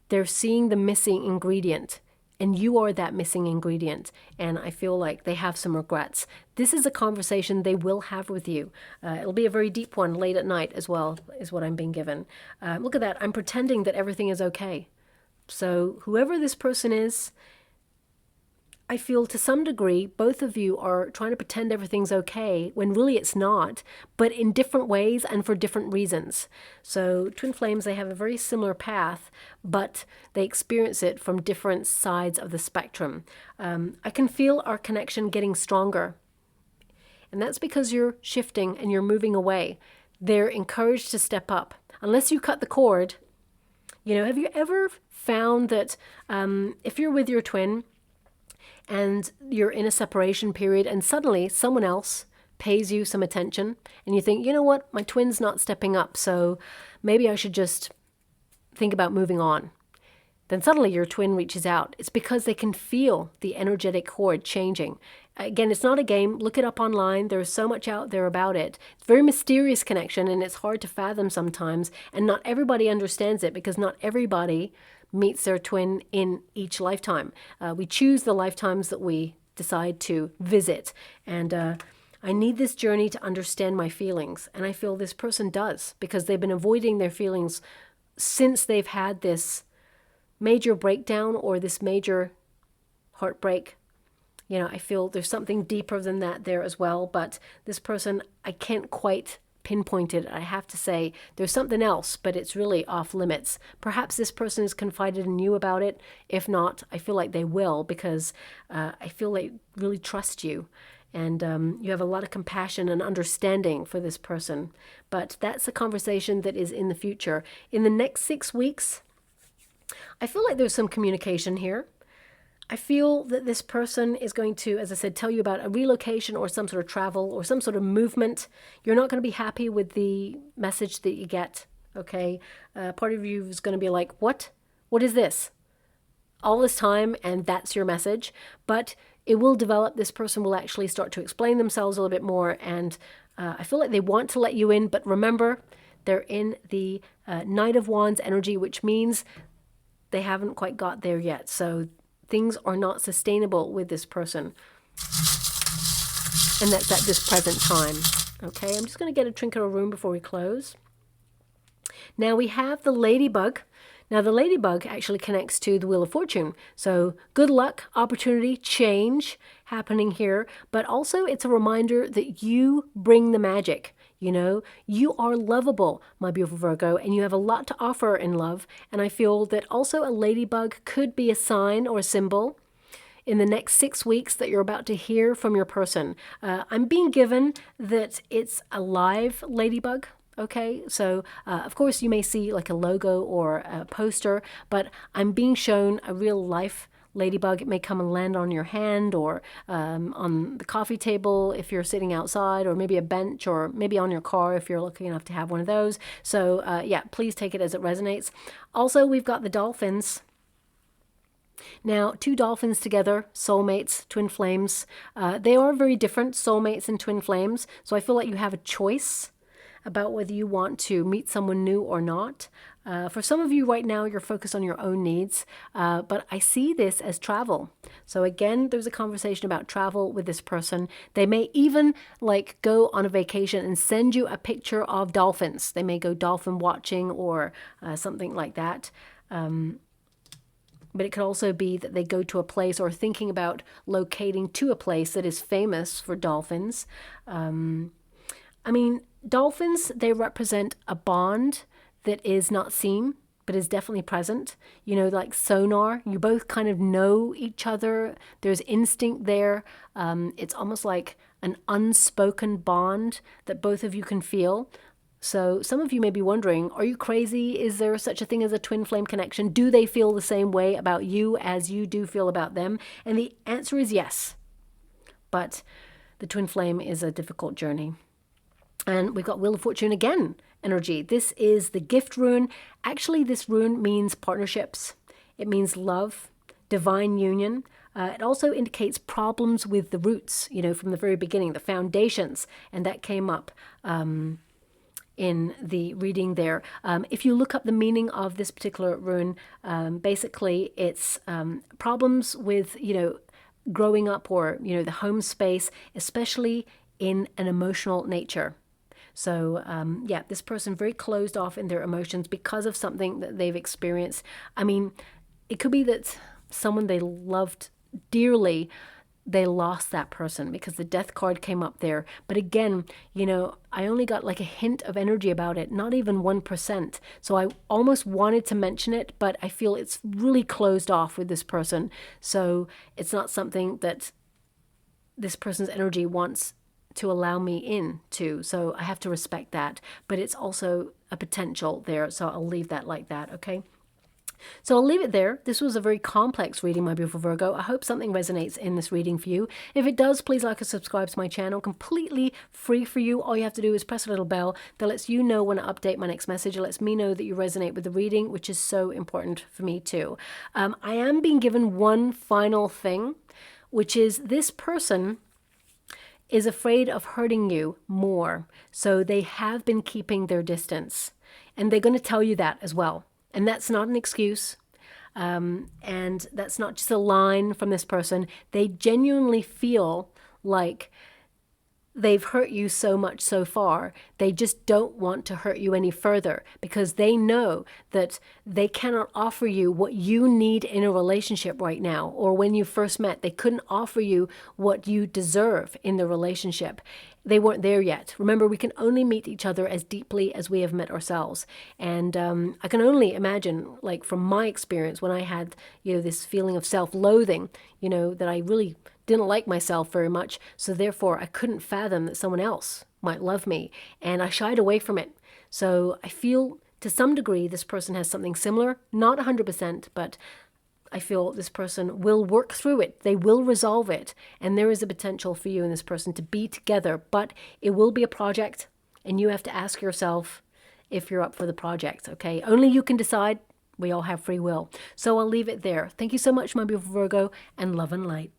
Speaker 1: they're seeing the missing ingredient, and you are that missing ingredient, and I feel like they have some regrets. This is a conversation they will have with you. It'll be a very deep one late at night as well, is what I'm being given. Look at that. I'm pretending that everything is okay. So whoever this person is, I feel to some degree, both of you are trying to pretend everything's okay when really it's not, but in different ways and for different reasons. So twin flames, they have a very similar path, but they experience it from different sides of the spectrum. I can feel our connection getting stronger. And that's because you're shifting and you're moving away. They're encouraged to step up. Unless you cut the cord, you know, have you ever found that if you're with your twin, and you're in a separation period and suddenly someone else pays you some attention and you think, you know what, my twin's not stepping up, so maybe I should just think about moving on. Then suddenly your twin reaches out. It's because they can feel the energetic cord changing. Again, it's not a game. Look it up online. There's so much out there about it. It's a very mysterious connection, and it's hard to fathom sometimes. And not everybody understands it, because not everybody meets their twin in each lifetime. We choose the lifetimes that we decide to visit. And I need this journey to understand my feelings. And I feel this person does, because they've been avoiding their feelings since they've had this major breakdown or this major heartbreak. You know, I feel there's something deeper than that there as well. But this person, I can't quite pinpoint it. I have to say there's something else, but it's really off limits. Perhaps this person has confided in you about it. If not, I feel like they will, because I feel they really trust you. And you have a lot of compassion and understanding for this person. But that's a conversation that is in the future. In the next 6 weeks, I feel like there's some communication here. I feel that this person is going to, as I said, tell you about a relocation or some sort of travel or some sort of movement. You're not going to be happy with the message that you get, okay? Part of you is going to be like, what? What is this? All this time, and that's your message. But it will develop. This person will actually start to explain themselves a little bit more, and I feel like they want to let you in, but remember, They're in the Knight of Wands energy, which means they haven't quite got there yet. So things are not sustainable with this person. And that's at this present time. Okay, I'm just going to get a trinket or rune before we close. Now we have the ladybug. Now the ladybug actually connects to the Wheel of Fortune. So good luck, opportunity, change happening here. But also it's a reminder that you bring the magic. You know, you are lovable, my beautiful Virgo, and you have a lot to offer in love. And I feel that also a ladybug could be a sign or a symbol in the next 6 weeks that you're about to hear from your person. I'm being given that it's a live ladybug. Okay, so of course you may see like a logo or a poster, but I'm being shown a real life ladybug. It may come and land on your hand or on the coffee table if you're sitting outside, or maybe a bench, or maybe on your car if you're lucky enough to have one of those. So yeah, please take it as it resonates. Also, we've got the dolphins. Now, two dolphins together, soulmates, twin flames. They are very different, soulmates and twin flames. So I feel like you have a choice about whether you want to meet someone new or not. For some of you right now, you're focused on your own needs, but I see this as travel. So again, there's a conversation about travel with this person. They may even like go on a vacation and send you a picture of dolphins. They may go dolphin watching or something like that. But it could also be that they go to a place or thinking about locating to a place that is famous for dolphins. I mean, dolphins, they represent a bond that is not seen, but is definitely present. You know, like sonar, you both kind of know each other. There's instinct there. It's almost like an unspoken bond that both of you can feel. So some of you may be wondering, are you crazy? Is there such a thing as a twin flame connection? Do they feel the same way about you as you do feel about them? And the answer is yes. But the twin flame is a difficult journey. And we've got Wheel of Fortune again energy. This is the gift rune. Actually, this rune means partnerships. It means love, divine union. It also indicates problems with the roots, you know, from the very beginning, the foundations. And that came up in the reading there. If you look up the meaning of this particular rune, basically it's problems with, you know, growing up or, you know, the home space, especially in an emotional nature. So yeah, this person very closed off in their emotions because of something that they've experienced. I mean, it could be that someone they loved dearly, they lost that person because the death card came up there. But again, you know, I only got like a hint of energy about it, not even 1%. So I almost wanted to mention it, but I feel it's really closed off with this person. So it's not something that this person's energy wants to allow me into. So I have to respect that. But it's also a potential there. So I'll leave that like that, okay? So I'll leave it there. This was a very complex reading, my beautiful Virgo. I hope something resonates in this reading for you. If it does, please like and subscribe to my channel. Completely free for you. All you have to do is press a little bell that lets you know when I update my next message. It lets me know that you resonate with the reading, which is so important for me too. I am being given one final thing, which is this person is afraid of hurting you more. So they have been keeping their distance. And they're going to tell you that as well. And that's not an excuse. And that's not just a line from this person. They genuinely feel like they've hurt you so much so far. They just don't want to hurt you any further because they know that they cannot offer you what you need in a relationship right now. Or when you first met, they couldn't offer you what you deserve in the relationship. They weren't there yet. Remember, we can only meet each other as deeply as we have met ourselves. And I can only imagine, like from my experience, when I had, you know, this feeling of self-loathing, you know, that I really didn't like myself very much. So therefore, I couldn't fathom that someone else might love me. And I shied away from it. So I feel to some degree this person has something similar, not 100%, but I feel this person will work through it. They will resolve it. And there is a potential for you and this person to be together, but it will be a project and you have to ask yourself if you're up for the project, okay? Only you can decide. We all have free will. So I'll leave it there. Thank you so much, my beautiful Virgo, and love and light.